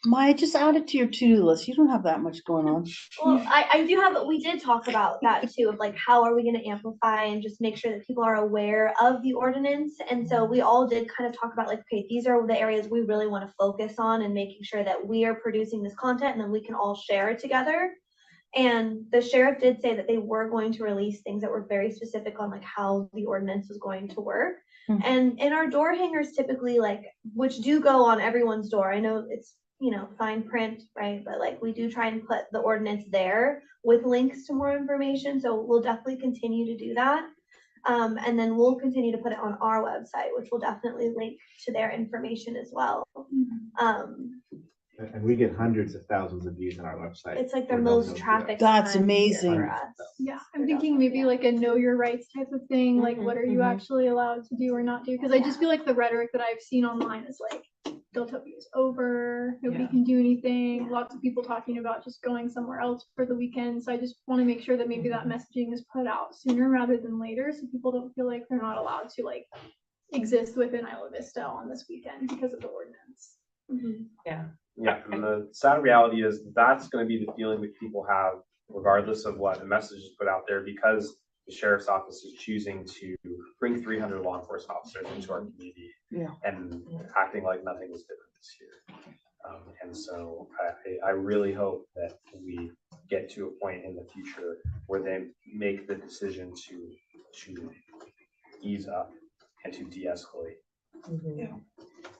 Maya, just add it to your to-do list. You don't have that much going on. Well, I do have, we did talk about that too, of like, how are we gonna amplify and just make sure that people are aware of the ordinance? And so we all did kind of talk about like, okay, these are the areas we really want to focus on and making sure that we are producing this content and then we can all share it together. And the sheriff did say that they were going to release things that were very specific on like how the ordinance was going to work. And in our door hangers typically like, which do go on everyone's door, I know it's, fine print, right? But like we do try and put the ordinance there with links to more information. So we'll definitely continue to do that. And then we'll continue to put it on our website, which will definitely link to their information as well. And we get hundreds of thousands of views on our website. It's like their for those most of you traffic. That's time amazing. for us. Yeah, I'm thinking maybe like a know your rights type of thing, like what are you actually allowed to do or not do? Because I just feel like the rhetoric that I've seen online is like, Deltopia is over, nobody can do anything, lots of people talking about just going somewhere else for the weekend. So I just want to make sure that maybe that messaging is put out sooner rather than later, so people don't feel like they're not allowed to like exist within Isla Vista on this weekend because of the ordinance. Yeah. Yeah, and the sad reality is that's gonna be the feeling that people have regardless of what the message is put out there, because the sheriff's office is choosing to bring 300 law enforcement officers into our community. Yeah. And acting like nothing was different this year. And so I really hope that we get to a point in the future where they make the decision to ease up and to de-escalate.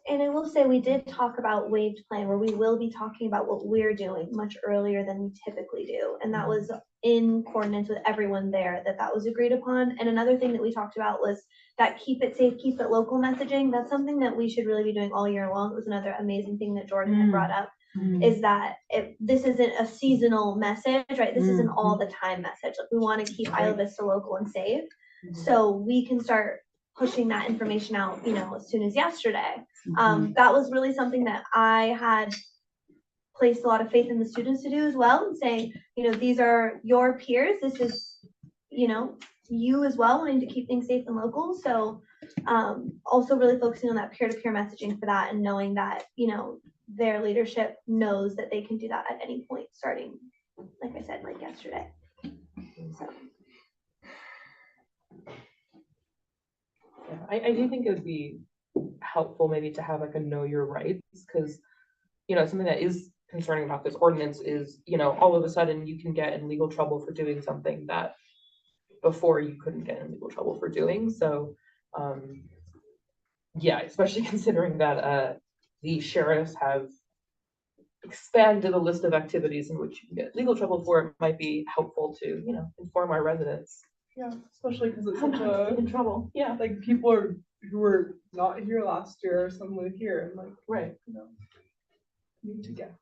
And I will say, we did talk about waived plan, where we will be talking about what we're doing much earlier than we typically do. And that was in coordinates with everyone there, that was agreed upon. And another thing that we talked about was that keep it safe, keep it local messaging. That's something that we should really be doing all year long. It was another amazing thing that Jordan had brought up, is that this isn't a seasonal message, right? This is an all the time message. Like, we want to keep Isla Vista local and safe. So we can start pushing that information out, as soon as yesterday. That was really something that I had placed a lot of faith in the students to do as well, and saying, these are your peers. This is, you as well wanting to keep things safe and local. So also really focusing on that peer-to-peer messaging for that, and knowing that, their leadership knows that they can do that at any point, starting, like I said, like yesterday. So. Yeah, I do think it would be helpful maybe to have like a know your rights, because something that is concerning about this ordinance is, all of a sudden you can get in legal trouble for doing something that before you couldn't get in legal trouble for doing. So yeah, especially considering that the sheriffs have expanded a list of activities in which you can get legal trouble for, it might be helpful to inform our residents. Yeah, especially because it's How such not to a, get in trouble. Yeah. like, people who were not here last year, some live here, and like, Right. need to get.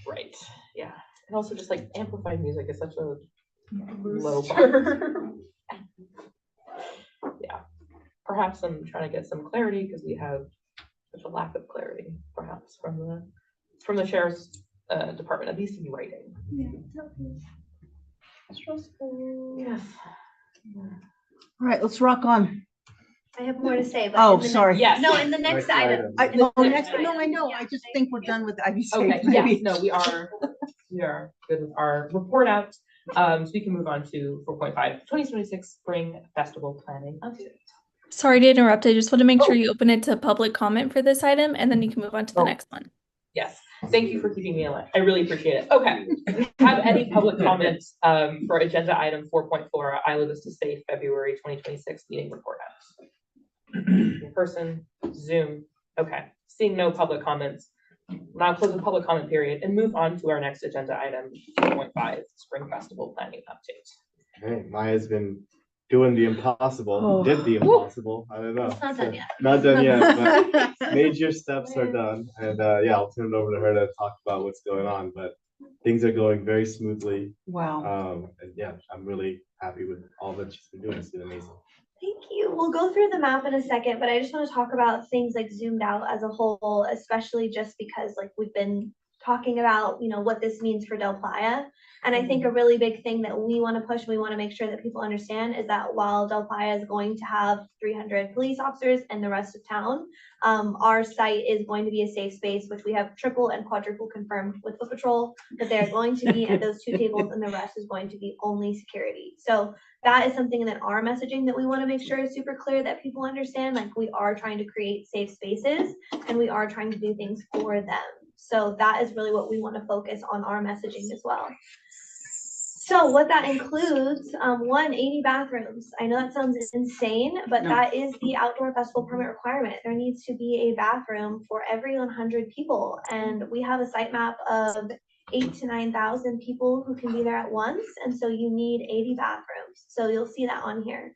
Right. Yeah. And also just like amplified music is such a Loose low term. bar. Yeah, perhaps I'm trying to get some clarity because we have such a lack of clarity, perhaps from the sheriff's department, at least in writing. Yeah, okay. Stressful. Yes. All right, let's rock on. I have more to say, but. Oh, in the sorry. next- No, in the next Next item. item. No, the next, next no, item. I know. I just think we're done with IVC. Okay, maybe. yes, no, we are good with our report out. So we can move on to 4.5, 2026 Spring Festival Planning Update. Sorry to interrupt. I just want to make sure you open it to public comment for this item, and then you can move on to the next one. Yes, thank you for keeping me alive. I really appreciate it. Okay, have any public comments for agenda item 4.4, Isla Vista Safe February 2026 meeting report out? In person, Zoom. Okay, seeing no public comments. Now close the public comment period and move on to our next agenda item, 4.5, Spring Festival Planning Update. Okay, Maya's been doing the impossible, Oh. did the impossible, I don't know. It's not done yet. Not done yet, but major steps are done, and yeah, I'll turn it over to her to talk about what's going on, but things are going very smoothly. Wow. And yeah, I'm really happy with all that she's been doing, it's been amazing. Thank you. We'll go through the map in a second, but I just want to talk about things like zoomed out as a whole, especially just because like we've been talking about, you know, what this means for Del Playa. And I think a really big thing that we want to push, we want to make sure that people understand is that while Del Playa is going to have 300 police officers and the rest of town, our site is going to be a safe space, which we have triple and quadruple confirmed with the patrol that they're going to be at those two tables and the rest is going to be only security. So that is something that our messaging that we want to make sure is super clear that people understand, like we are trying to create safe spaces and we are trying to do things for them. So that is really what we want to focus on our messaging as well. So what that includes, 80 bathrooms. I know that sounds insane, but that is the outdoor festival permit requirement. There needs to be a bathroom for every 100 people. And we have a site map of 8,000 to 9,000 people who can be there at once. And so you need 80 bathrooms. So you'll see that on here.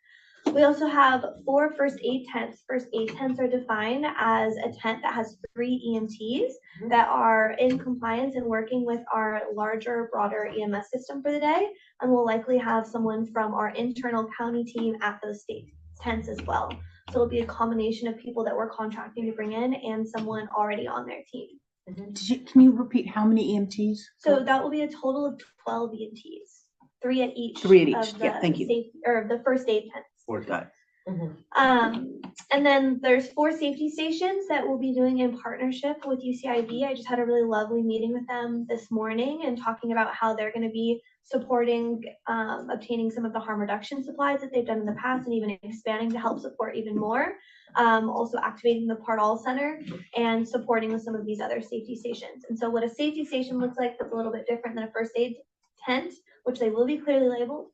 We also have 4 first aid tents. First aid tents are defined as a tent that has 3 EMTs that are in compliance and working with our larger, broader EMS system for the day. And we'll likely have someone from our internal county team at those state tents as well. So it'll be a combination of people that we're contracting to bring in and someone already on their team. Can you repeat how many EMTs? So that will be a total of 12 EMTs, 3 at each. 3 at each. Of the Yeah, thank you. or the first aid tents. Got it. And then there's 4 safety stations that we'll be doing in partnership with UCIV. I just had a really lovely meeting with them this morning and talking about how they're going to be supporting obtaining some of the harm reduction supplies that they've done in the past and even expanding to help support even more. Also activating the Part All Center and supporting with some of these other safety stations. And so what a safety station looks like that's a little bit different than a first aid tent, which they will be clearly labeled.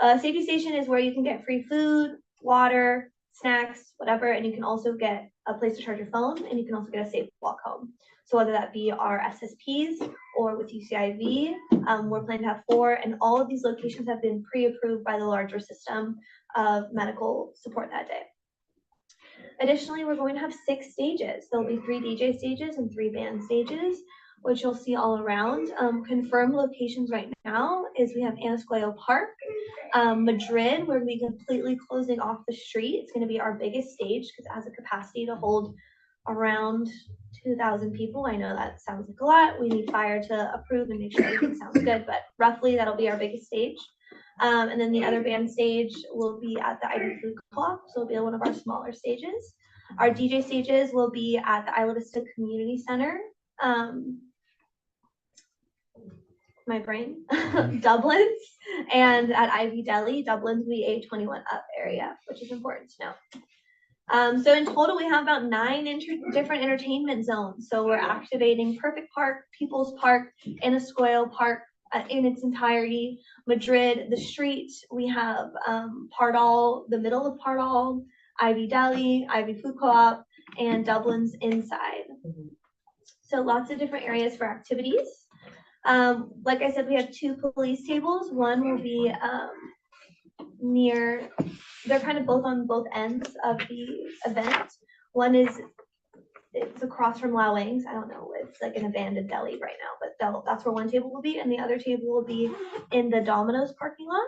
A safety station is where you can get free food, water, snacks, whatever, and you can also get a place to charge your phone, and you can also get a safe walk home. So whether that be our SSPs or with UCIV, we're planning to have 4, and all of these locations have been pre-approved by the larger system of medical support that day. Additionally, we're going to have 6 stages. There'll be 3 DJ stages and 3 band stages, which you'll see all around. Confirmed locations right now is we have Anascoyo Park, Madrid, we're going to be completely closing off the street. It's going to be our biggest stage because it has a capacity to hold around 2,000 people. I know that sounds like a lot. We need fire to approve and make sure everything sounds good, but roughly that'll be our biggest stage. And then the other band stage will be at the Ivy Food Co-op, so it'll be one of our smaller stages. Our DJ stages will be at the Isla Vista Community Center, my brain, Dublin's, and at Ivy Deli. Dublin's will be a 21 up area, which is important to know. So in total, we have about 9 different entertainment zones. So we're activating Perfect Park, People's Park, Anascoyo Park in its entirety, Madrid, the street. We have Part All, the middle of Part All, Ivy Deli, Ivy Food Co-op, and Dublin's inside. So lots of different areas for activities. Like I said, we have 2 police tables. One will be near, they're kind of both on both ends of the event. One is it's across from Lao Wang's. I don't know, it's like an abandoned deli right now, but that's where one table will be, and the other table will be in the Domino's parking lot.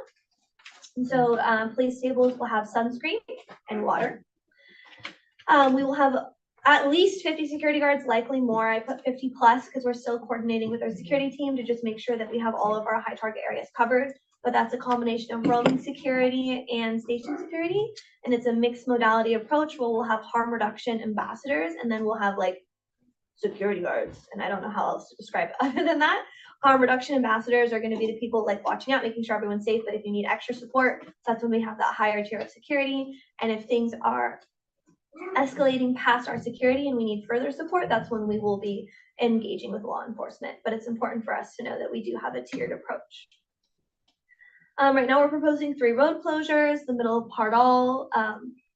And so place tables will have sunscreen and water. We will have at least 50 security guards, likely more. I put 50 plus because we're still coordinating with our security team to just make sure that we have all of our high target areas covered. But that's a combination of roaming security and station security. And it's a mixed modality approach where we'll have harm reduction ambassadors, and then we'll have like security guards. And I don't know how else to describe it other than that. Harm reduction ambassadors are going to be the people like watching out, making sure everyone's safe. But if you need extra support, that's when we have that higher tier of security. And if things are escalating past our security and we need further support, that's when we will be engaging with law enforcement. But it's important for us to know that we do have a tiered approach. Right now we're proposing 3 road closures, the middle of Pardal,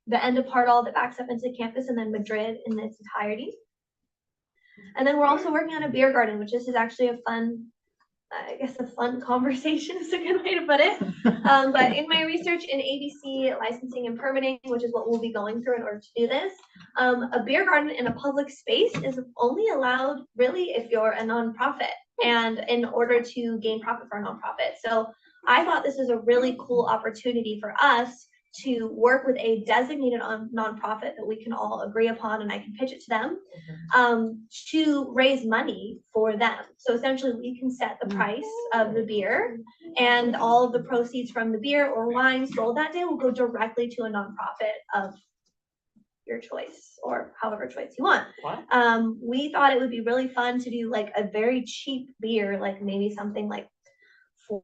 the end of Pardal that backs up into campus, and then Madrid in its entirety. And then we're also working on a beer garden, which is actually a fun, I guess a fun conversation is a good way to put it. But in my research in ABC licensing and permitting, which is what we'll be going through in order to do this, a beer garden in a public space is only allowed really if you're a nonprofit and in order to gain profit for a nonprofit. So I thought this was a really cool opportunity for us to work with a designated nonprofit that we can all agree upon, and I can pitch it to them, to raise money for them. So essentially we can set the price of the beer, and all of the proceeds from the beer or wine sold that day will go directly to a nonprofit of your choice, or however choice you want. We thought it would be really fun to do like a very cheap beer, like maybe something like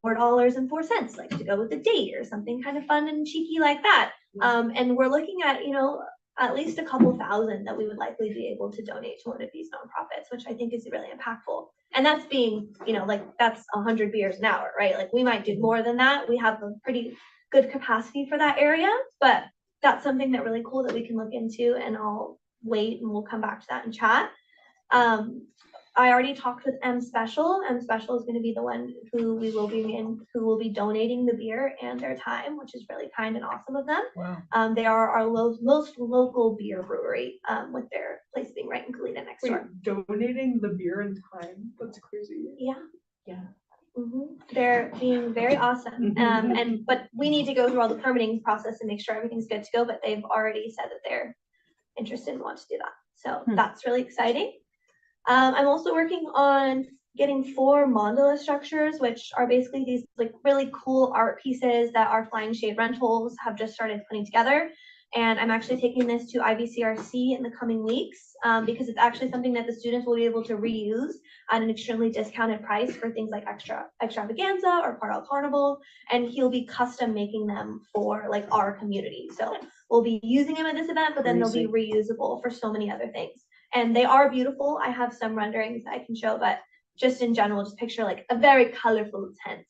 $4.04, like to go with a date or something kind of fun and cheeky like that. And we're looking at, you know, at least a couple thousand that we would likely be able to donate to one of these nonprofits, which I think is really impactful. And that's being, you know, like that's 100 beers an hour, right? Like we might do more than that. We have a pretty good capacity for that area, but that's something that really cool that we can look into, and I'll wait and we'll come back to that and chat. I already talked with M Special. M Special is going to be the one who who will be donating the beer and their time, which is really kind and awesome of them. Wow. They are our most local beer brewery, with their place being right in Kalita next door. Donating the beer and time? That's crazy. Yeah. Yeah. They're being very awesome. But we need to go through all the permitting process and make sure everything's good to go. But they've already said that they're interested and want to do that. So that's really exciting. I'm also working on getting 4 mandala structures, which are basically these like really cool art pieces that our Flying Shade Rentals have just started putting together. And I'm actually taking this to IVCRC in the coming weeks, because it's actually something that the students will be able to reuse at an extremely discounted price for things like extravaganza or Pardal Carnival. And he'll be custom making them for like our community. So we'll be using them at this event, but then they'll be reusable for so many other things. And they are beautiful. I have some renderings that I can show, but just in general, just picture like a very colorful tent.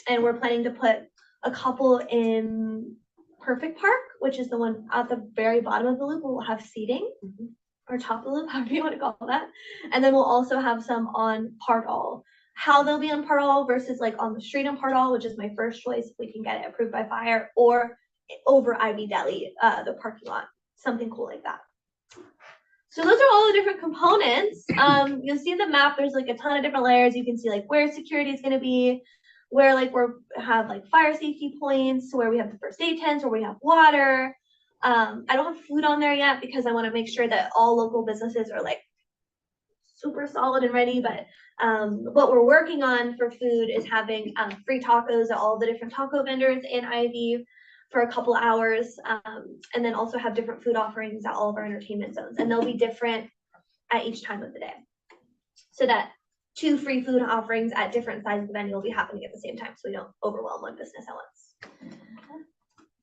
And we're planning to put a couple in Perfect Park, which is the one at the very bottom of the loop. We'll have seating, or top of the loop, however you want to call that. And then we'll also have some on Pardal. How they'll be on Pardal versus like on the street on Pardal, which is my first choice if we can get it approved by fire, or over Ivy Deli, the parking lot, something cool like that. So those are all the different components. You'll see the map, there's like a ton of different layers. You can see like where security is going to be, where like have like fire safety points, where we have the first aid tents, where we have water. I don't have food on there yet because I want to make sure that all local businesses are like super solid and ready. But what we're working on for food is having free tacos at all the different taco vendors in Ivy for a couple hours, and then also have different food offerings at all of our entertainment zones, and they'll be different at each time of the day, so that 2 free food offerings at different sizes of the venue will be happening at the same time, so we don't overwhelm one business at once.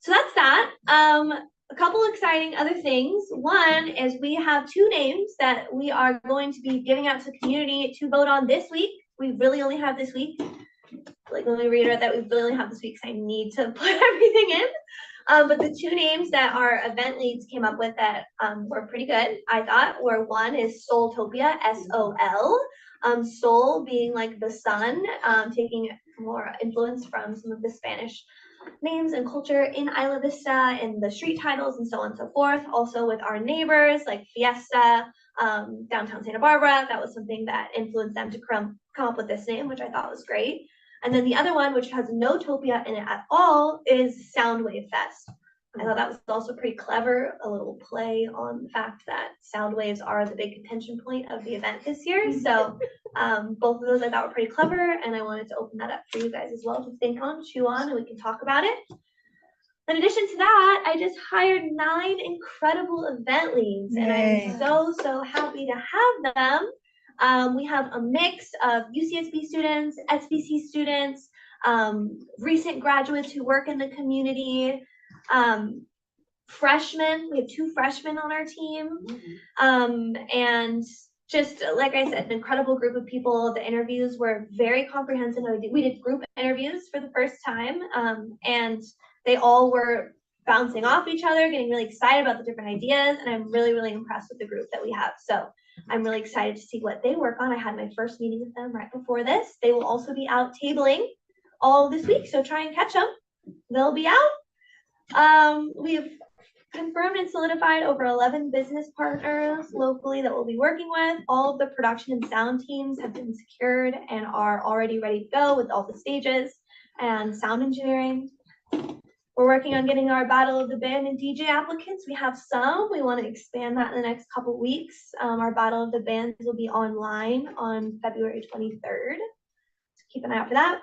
So that's that. A couple exciting other things. One is we have 2 names that we are going to be giving out to the community to vote on this week. We really only have this week. Like, let me reiterate that we really only have this week because I need to put everything in. But the 2 names that our event leads came up with that were pretty good, I thought, were one is Soltopia, S-O-L. Sol being like the sun, taking more influence from some of the Spanish names and culture in Isla Vista and the street titles and so on and so forth. Also with our neighbors like Fiesta, downtown Santa Barbara. That was something that influenced them to come up with this name, which I thought was great. And then the other one, which has no Topia in it at all, is Soundwave Fest. I thought that was also pretty clever, a little play on the fact that sound waves are the big contention point of the event this year. So both of those I thought were pretty clever, and I wanted to open that up for you guys as well to think on, chew on, and we can talk about it. In addition to that, I just hired 9 incredible event leads, and I'm so happy to have them. We have a mix of UCSB students, SBC students, recent graduates who work in the community, freshmen. We have 2 freshmen on our team, and just like I said, an incredible group of people. The interviews were very comprehensive. We did group interviews for the first time, and they all were bouncing off each other, getting really excited about the different ideas, and I'm really impressed with the group that we have. So I'm really excited to see what they work on. I had my first meeting with them right before this. They will also be out tabling all this week, so try and catch them. They'll be out. We have confirmed and solidified over 11 business partners locally that we'll be working with. All of the production and sound teams have been secured and are already ready to go with all the stages and sound engineering. We're working on getting our Battle of the Band and DJ applicants. We have some. We want to expand that in the next couple weeks. Our Battle of the Bands will be online on February 23rd. So keep an eye out for that.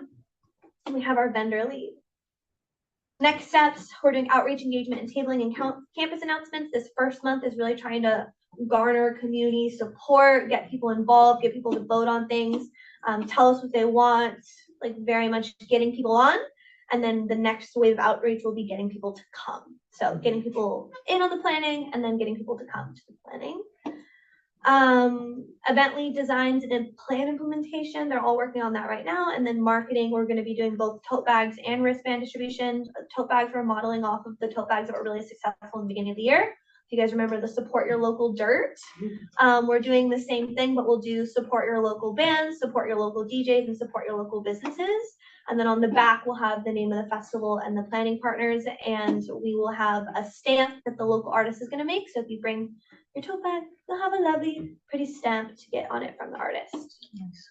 And we have our vendor lead. Next steps, we're doing outreach, engagement, and tabling and campus announcements. This first month is really trying to garner community support, get people involved, get people to vote on things, tell us what they want, like very much getting people on. And then the next wave of outreach will be getting people to come. So getting people in on the planning and then getting people to come to the planning. Event lead designs and plan implementation, they're all working on that right now. And then marketing, we're going to be doing both tote bags and wristband distribution. Tote bags, we're modeling off of the tote bags that were really successful in the beginning of the year. If you guys remember the support your local dirt, we're doing the same thing, but we'll do support your local bands, support your local DJs, and support your local businesses. And then on the back, we'll have the name of the festival and the planning partners, and we will have a stamp that the local artist is going to make. So if you bring your tote bag, you'll have a lovely, pretty stamp to get on it from the artist. Nice.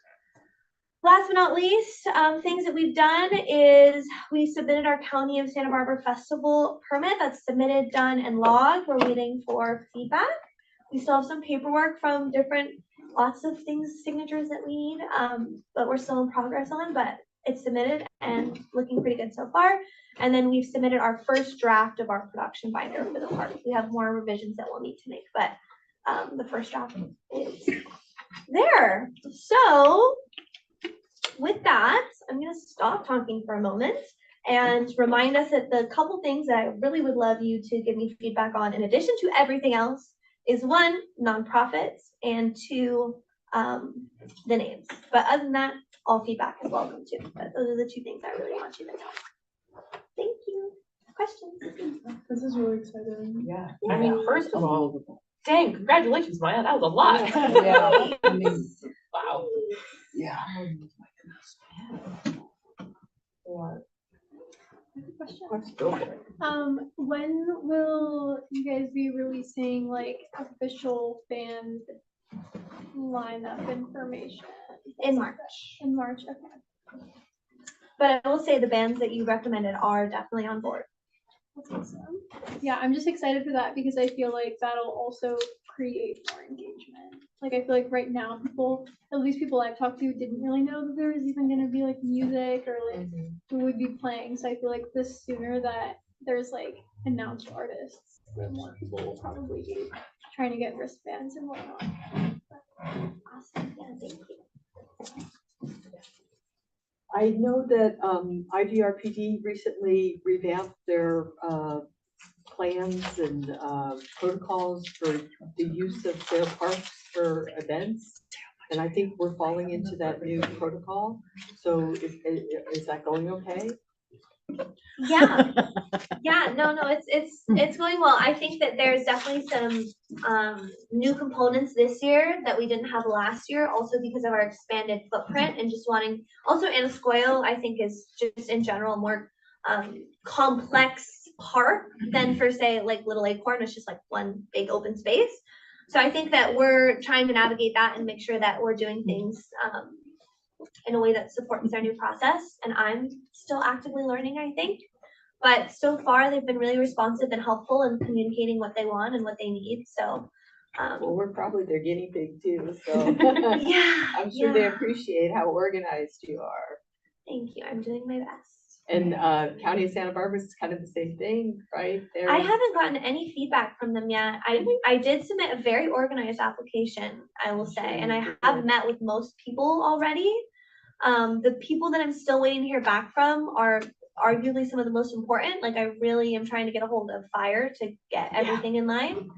Last but not least, things that we've done is we submitted our County of Santa Barbara Festival permit. That's submitted, done, and logged. We're waiting for feedback. We still have some paperwork from lots of things, signatures that we need, but we're still in progress on, but it's submitted and looking pretty good so far. And then we've submitted our first draft of our production binder for the park. We have more revisions that we'll need to make, but the first draft is there. So with that, I'm going to stop talking for a moment and remind us that the couple things that I really would love you to give me feedback on, in addition to everything else, is 1, nonprofits, and 2, the names. But other than that, all feedback is welcome too. But those are the 2 things I really want you to know. Thank you. Questions? This is really exciting. Yeah. I mean, first of all, dang, congratulations, Maya. That was a lot. Yeah. I mean, Wow. yeah. Question. When will you guys be releasing like official band lineup information? In March. In March, okay. But I will say the bands that you recommended are definitely on board. That's awesome. Yeah, I'm just excited for that because I feel like that'll also create more engagement. Like I feel like right now people, at least people I've talked to, didn't really know that there was even going to be like music or like who would be playing. So I feel like the sooner that there's like announced artists, the more people will probably be trying to get wristbands and whatnot. Awesome. Yeah, thank you. I know that IVRPD recently revamped their plans and protocols for the use of their parks for events. And I think we're falling into that new protocol. So is that going okay? Yeah. Yeah, no, it's going well. I think that there's definitely some new components this year that we didn't have last year, also because of our expanded footprint and just wanting, also Anascoyo, I think is just in general more complex park than for say like Little Acorn, it's just like one big open space. So I think that we're trying to navigate that and make sure that we're doing things in a way that supports their new process. And I'm still actively learning, I think. But so far, they've been really responsive and helpful in communicating what they want and what they need. So, well, we're probably their guinea pig too, so yeah, I'm sure they appreciate how organized you are. Thank you. I'm doing my best. And County of Santa Barbara is kind of the same thing, right? I haven't gotten any feedback from them yet. I did submit a very organized application, I will say, and I have met with most people already. The people that I'm still waiting to hear back from are arguably some of the most important. Like I really am trying to get a hold of fire to get everything in line.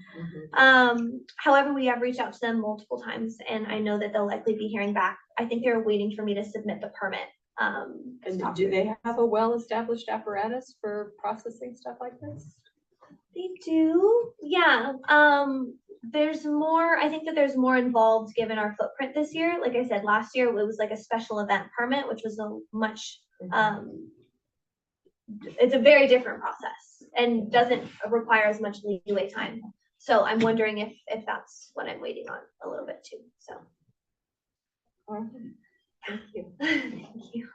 However, we have reached out to them multiple times and I know that they'll likely be hearing back. I think they're waiting for me to submit the permit. And do they have a well-established apparatus for processing stuff like this? They do, yeah. There's more, I think that there's more involved given our footprint this year. Like I said, last year it was like a special event permit, which was a much, it's a very different process and doesn't require as much leeway time. So I'm wondering if that's what I'm waiting on a little bit too, so. All right. Thank you. Thank you.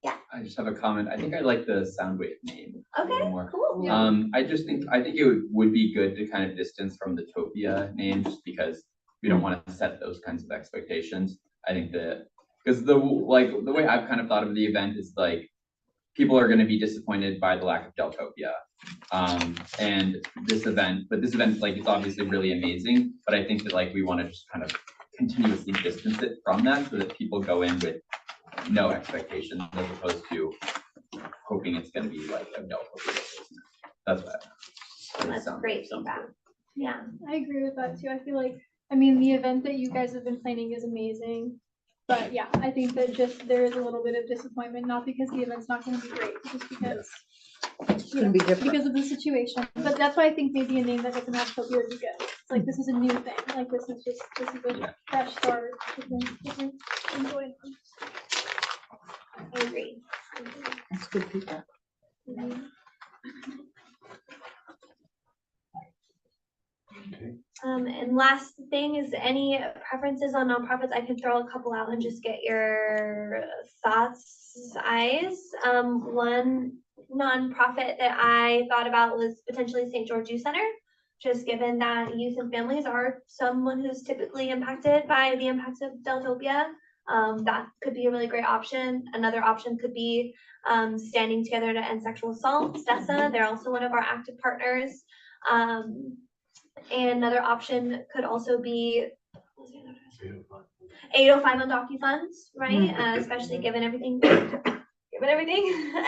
Yeah. I just have a comment. I think I like the Soundwave name a little Okay, more. cool. I think it would be good to kind of distance from the Topia name just because we don't want to set those kinds of expectations. I think that because the way I've kind of thought of the event is like people are going to be disappointed by the lack of Deltopia. And this event, like it's obviously really amazing, but I think that like we want to just kind of continuously distance it from that so that people go in with no expectations as opposed to hoping it's going to be like a Deltopia. That's what That's great feedback. Yeah. I agree with that too. I feel like, I mean, the event that you guys have been planning is amazing. But yeah, I think that just there is a little bit of disappointment, not because the event's not going to be great, just because It's gonna be different. because of the situation. But that's why I think maybe a name that doesn't have Topia would be good. It's like this is a new thing. Like this is a fresh start. Different enjoyment. I agree. That's good feedback. And last thing is any preferences on nonprofits? I can throw a couple out and just get your thoughts, eyes. One nonprofit that I thought about was potentially St. George Youth Center, just given that youth and families are someone who's typically impacted by the impacts of Deltopia. That could be a really great option. Another option could be Standing Together to End Sexual Assault, STESA. They're also one of our active partners. And another option could also be 805 on DocuFunds, right? Especially given everything.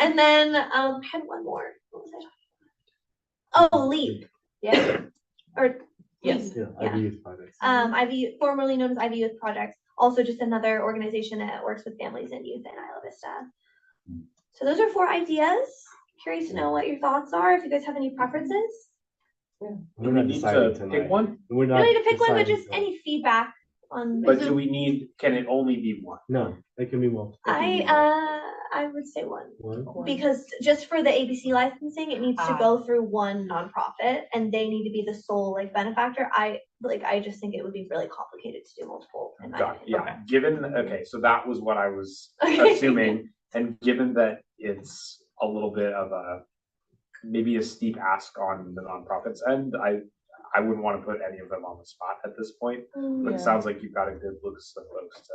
And then I had one more. What was I talking about? Oh, LEAP. Yeah. Or Yes. Yeah, Yeah. IV Youth Projects. IV, formerly known as IV Youth Projects, also just another organization that works with families and youth in Isla Vista. So those are 4 ideas. Curious to know what your thoughts are, if you guys have any preferences. We're not deciding tonight. Pick one, We're You not don't need to pick one, but deciding just tonight. any feedback on. but do we need, can it only be one? No, it can be multiple. I would say one. One? Because just for the ABC licensing, it needs to go through one nonprofit and they need to be the sole like benefactor. I just think it would be really complicated to do multiple. In my Got it, opinion. yeah, given, okay, so that was what I was Okay. assuming, and given that it's a little bit of maybe a steep ask on the nonprofits end, I wouldn't want to put any of them on the spot at this point, but it sounds like you've got a good list of folks to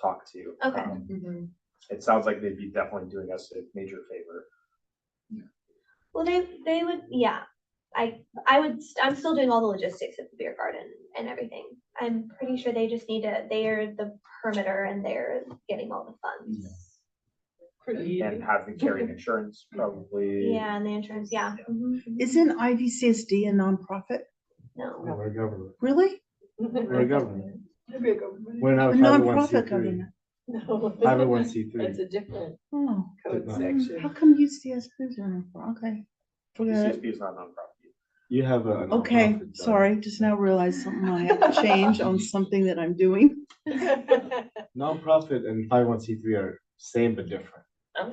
talk to. Okay. It sounds like they'd be definitely doing us a major favor. Well, they would, yeah. I'm still doing all the logistics of the beer garden and everything. I'm pretty sure they just they're the permitter and they're getting all the funds. And having carrying insurance probably. Yeah, and the insurance, yeah. Isn't IVCSD a nonprofit? No. No, we're a government. Really? We're a government. A We're not a nonprofit 501c3. government. No. 501c3. That's a different Oh, code How section. how come UCSD is a nonprofit? Okay. Forget it. CSP is not nonprofit. You have a. Okay, nonprofit, sorry, just now realized something I have to change on something that I'm doing. Nonprofit and 501c3 are same but different.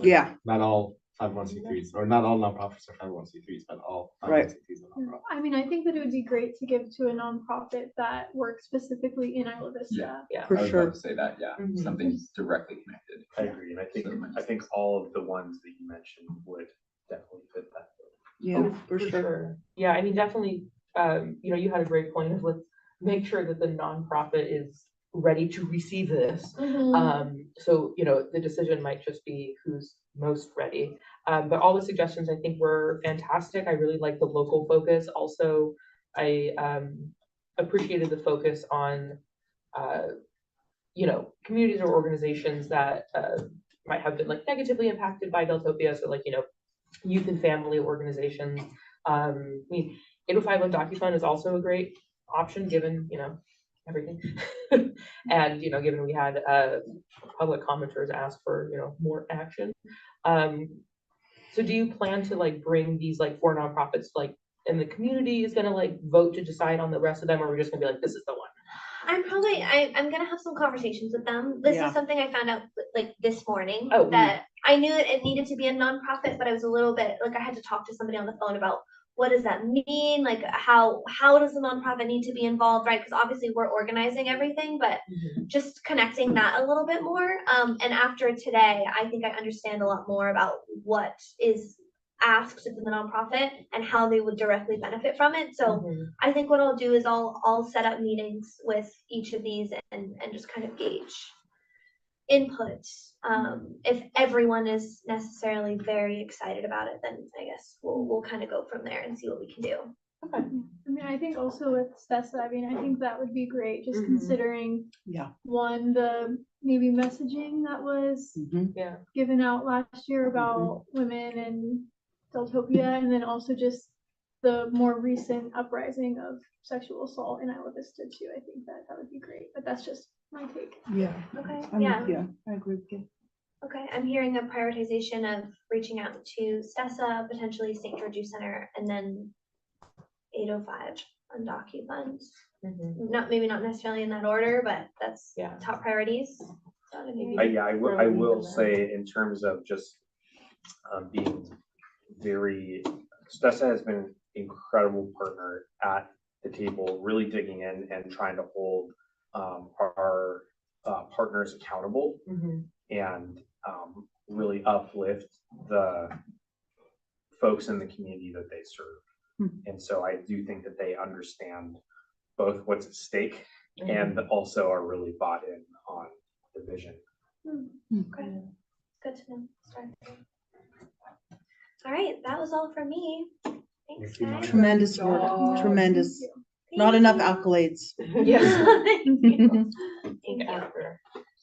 Yeah. Not all 501c3s, or not all nonprofits are 501c3s, but all Right. 501c3s are nonprofits. I mean, I think that it would be great to give to a nonprofit that works specifically in Isla Vista. Yeah, For I was sure. about to say that, yeah, Mhm. something directly connected. I agree, and I think all of the ones that you mentioned would definitely fit that. Yeah, For sure. Yeah, I mean, definitely, you had a great point of let's make sure that the nonprofit is ready to receive this. So, the decision might just be who's most ready. But all the suggestions I think were fantastic. I really like the local focus. Also, I appreciated the focus on, communities or organizations that might have been like negatively impacted by Deltopia. So like, youth and family organizations. I mean, 805 DocuFund is also a great option given, everything. And, given we had public commenters ask for, more action. So do you plan to like bring these like 4 nonprofits, like, and the community is gonna like vote to decide on the rest of them, or we're just gonna be like, this is the one? I'm gonna have some conversations with them. This Yeah. is something I found out like this morning, Oh. that I knew it needed to be a nonprofit, but I was a little bit like, I had to talk to somebody on the phone about what does that mean? Like how does the nonprofit need to be involved, right? Because obviously we're organizing everything, but just connecting that a little bit more. And after today, I think I understand a lot more about what is asked of the nonprofit and how they would directly benefit from it. So I think what I'll do is I'll set up meetings with each of these and just kind of gauge input. If everyone is necessarily very excited about it, then I guess we'll kind of go from there and see what we can do. I mean, I think also with Stessa, I mean, I think that would be great, just considering one, the maybe messaging that was given out last year about women and Deltopia, and then also just the more recent uprising of sexual assault in Isla Vista too. I think that would be great, but that's just my take. Yeah. Okay, Yeah, I agree with you. Okay, I'm hearing a prioritization of reaching out to Stessa, potentially St. George Youth Center, and then 805 on DocuFund. Maybe not necessarily in that order, but that's top priorities. I will say in terms of just being very, Stessa has been an incredible partner at the table, really digging in and trying to hold our partners accountable and really uplift the folks in the community that they serve. And so I do think that they understand both what's at stake and also are really bought in on the vision. Okay, good to know. Sorry. All right, that was all from me. Thanks, guys. Tremendous work, tremendous. Not enough accolades. Yes. Thank you. Thank you.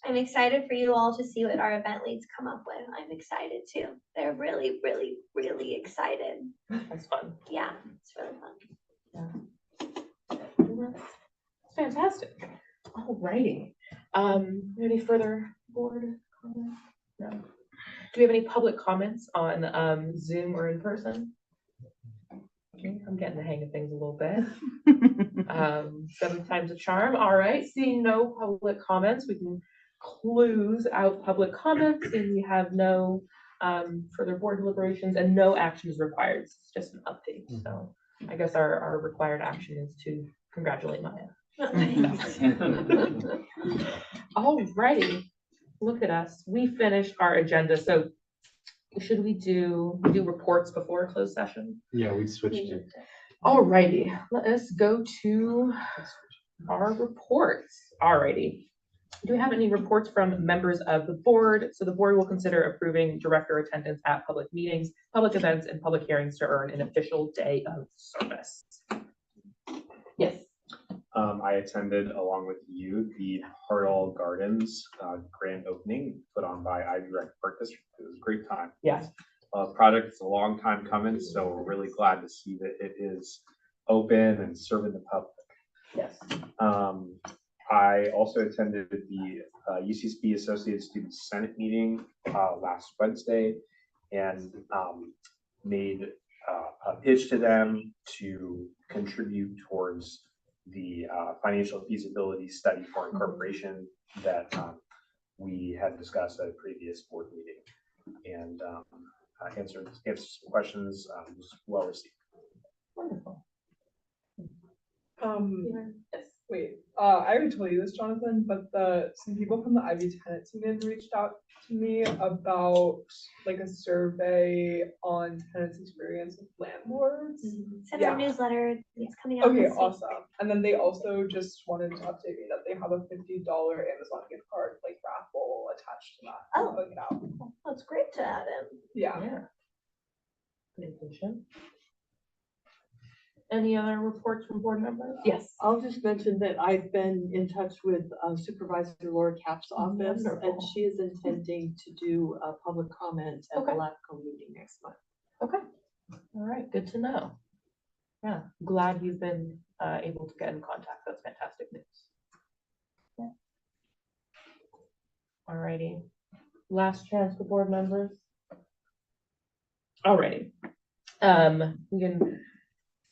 I'm excited for you all to see what our event leads come up with. I'm excited too. They're really, really, really excited. That's fun. Yeah, it's really fun. It's fantastic. Alrighty. Any further board comments? No. Do we have any public comments on Zoom or in person? Okay, I'm getting the hang of things a little bit. 7 times a charm. All right, seeing no public comments, we can close out public comments, and we have no further board deliberations and no actions required. It's just an update. So I guess our required action is to congratulate Maya. Alrighty, look at us. We finished our agenda. So should we do reports before closed session? Yeah, we switched it. Alrighty, let us go to our reports. Alrighty. Do we have any reports from members of the board? So the board will consider approving director attendance at public meetings, public events, and public hearings to earn an official day of service. Yes. I attended along with you the Hartall Gardens grand opening put on by Ivy Rec Park District. It was a great time. Yes. Project is a long time coming, so we're really glad to see that it is open and serving the public. Yes. I also attended the UCSB Associated Students Senate meeting last Wednesday and made a pitch to them to contribute towards the financial feasibility study for incorporation that we had discussed at a previous board meeting. and answer some questions. Was well received. Wonderful. Yes. Wait, I already told you this, Jonathan, but some people from the Ivy Tenants Union reached out to me about like a survey on tenants' experience with landlords. Send our newsletter, it's coming out Okay, this week. awesome. And then they also just wanted to update me that they have a $50 Amazon gift card like raffle attached to that. Oh. Filling it out. That's great to add in. Yeah. Good addition. Any other reports from board members? Yes. I'll just mention that I've been in touch with Supervisor Laura Cap's office, and Wonderful. she is intending to do a public comment at the Okay. LAFCO meeting next month. Okay. All right, good to know. Yeah, glad you've been able to get in contact. That's fantastic news. Yeah. All righty. Last chance for board members. All righty. We can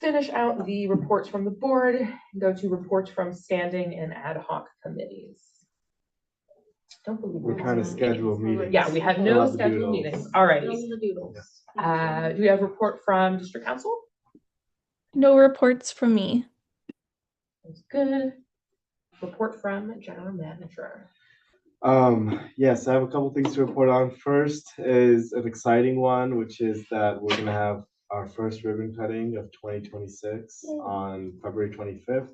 finish out the reports from the board, and go to reports from standing and ad hoc committees. Don't believe We're trying to schedule meetings. Yeah, we have no scheduled meetings. All righty. The doodles. Do we have a report from district council? No reports from me. That's good. Report from general manager. Yes, I have a couple things to report on. First is an exciting one, which is that we're gonna have our first ribbon cutting of 2026 on February 25th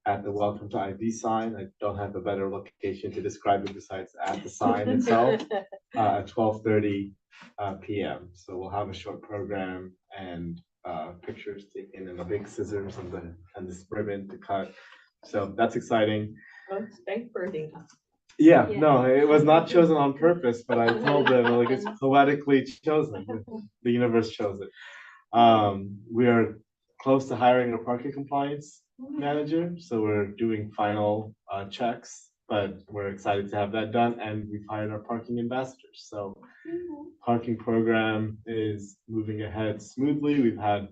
at the Welcome to IV sign. I don't have a better location to describe it besides at the sign itself at 12:30 p.m. So we'll have a short program and pictures taken and the big scissors and this ribbon to cut. So that's exciting. Thank birding. Yeah, no, it was not chosen on purpose, but I told them like it's poetically chosen. The universe chose it. We are close to hiring a parking compliance manager, so we're doing final checks, but we're excited to have that done, and we've hired our parking ambassadors. So parking program is moving ahead smoothly. We've had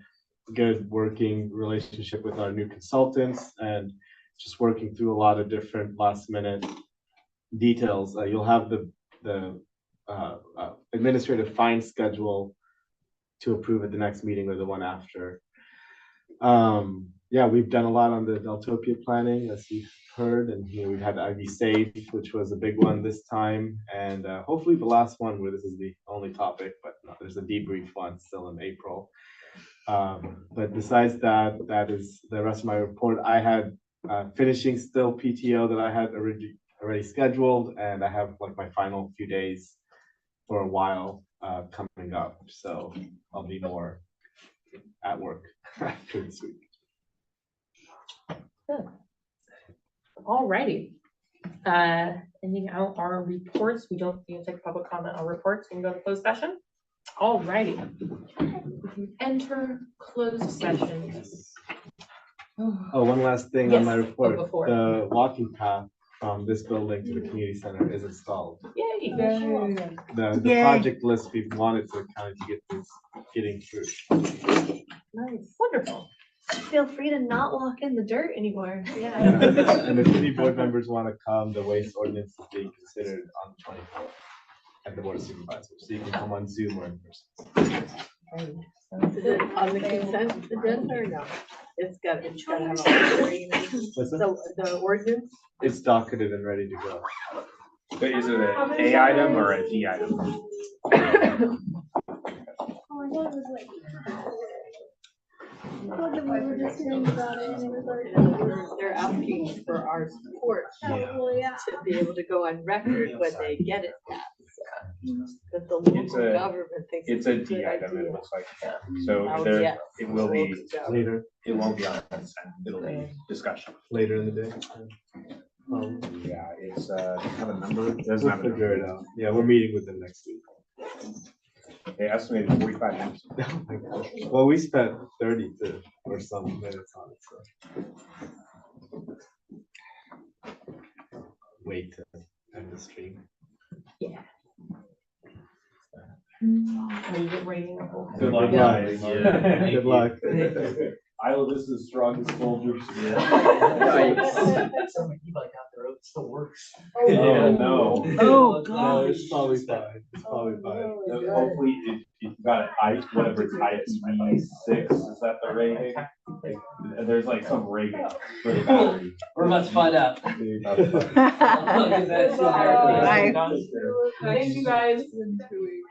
good working relationship with our new consultants and just working through a lot of different last minute details. You'll have the administrative fine schedule to approve at the next meeting or the one after. Yeah, we've done a lot on the Deltopia planning, as you've heard, and we've had Ivy Safe, which was a big one this time, and hopefully the last one where this is the only topic, but no, there's a debrief one still in April. But besides that, that is the rest of my report. I had finishing still PTO that I had already scheduled, and I have like my final few days for a while coming up, so I'll be more at work after this week. Good. All righty. Ending out our reports. We don't need to take public comment on reports. We can go to closed session. All righty. We can enter closed session. Oh, one last thing on my Yes. report. Before. The walking path from this building to the community center is installed. Yay. The Yay. project list we've wanted to kind of get this getting through. Nice. Wonderful. Feel free to not walk in the dirt anymore. Yeah. And if any board members want to come, the waste ordinance is being considered on the 24th at the board of supervisors. So you can come on Zoom or in person. Is it on the consent agenda or no? It's gotta have a hearing. What's that? So the ordinance, It's docketed and ready to go. But is it an A item or a D item? Oh, I thought it was like. I thought that we were just hearing about it and it was already. they're asking for our support Oh, well, yeah. to be able to go on record when they get it passed. That the It's local a- government thinks. It's a good D item, idea. it looks like. So Oh, there, yes. it will be, Later, it won't be on consent, it'll be discussion. later in the day. Yeah, it's, have a number, it doesn't We'll have a figure it number. out. Yeah, we're meeting with them next week. They estimated 45 minutes. Oh my gosh. Well, we spent 32 or some minutes on it, so. Wait to end the stream. Yeah. Are you waiting? Good luck, guys. Good luck. this is strongest soldiers. Yeah, no. Oh, No, gosh. it's probably fine. It's probably fine. Hopefully, if you got it, whatever it's IPv6, is that the rating? Like, there's like some rating for the battery. We're about to find out. Bye. Thank you guys in 2 weeks.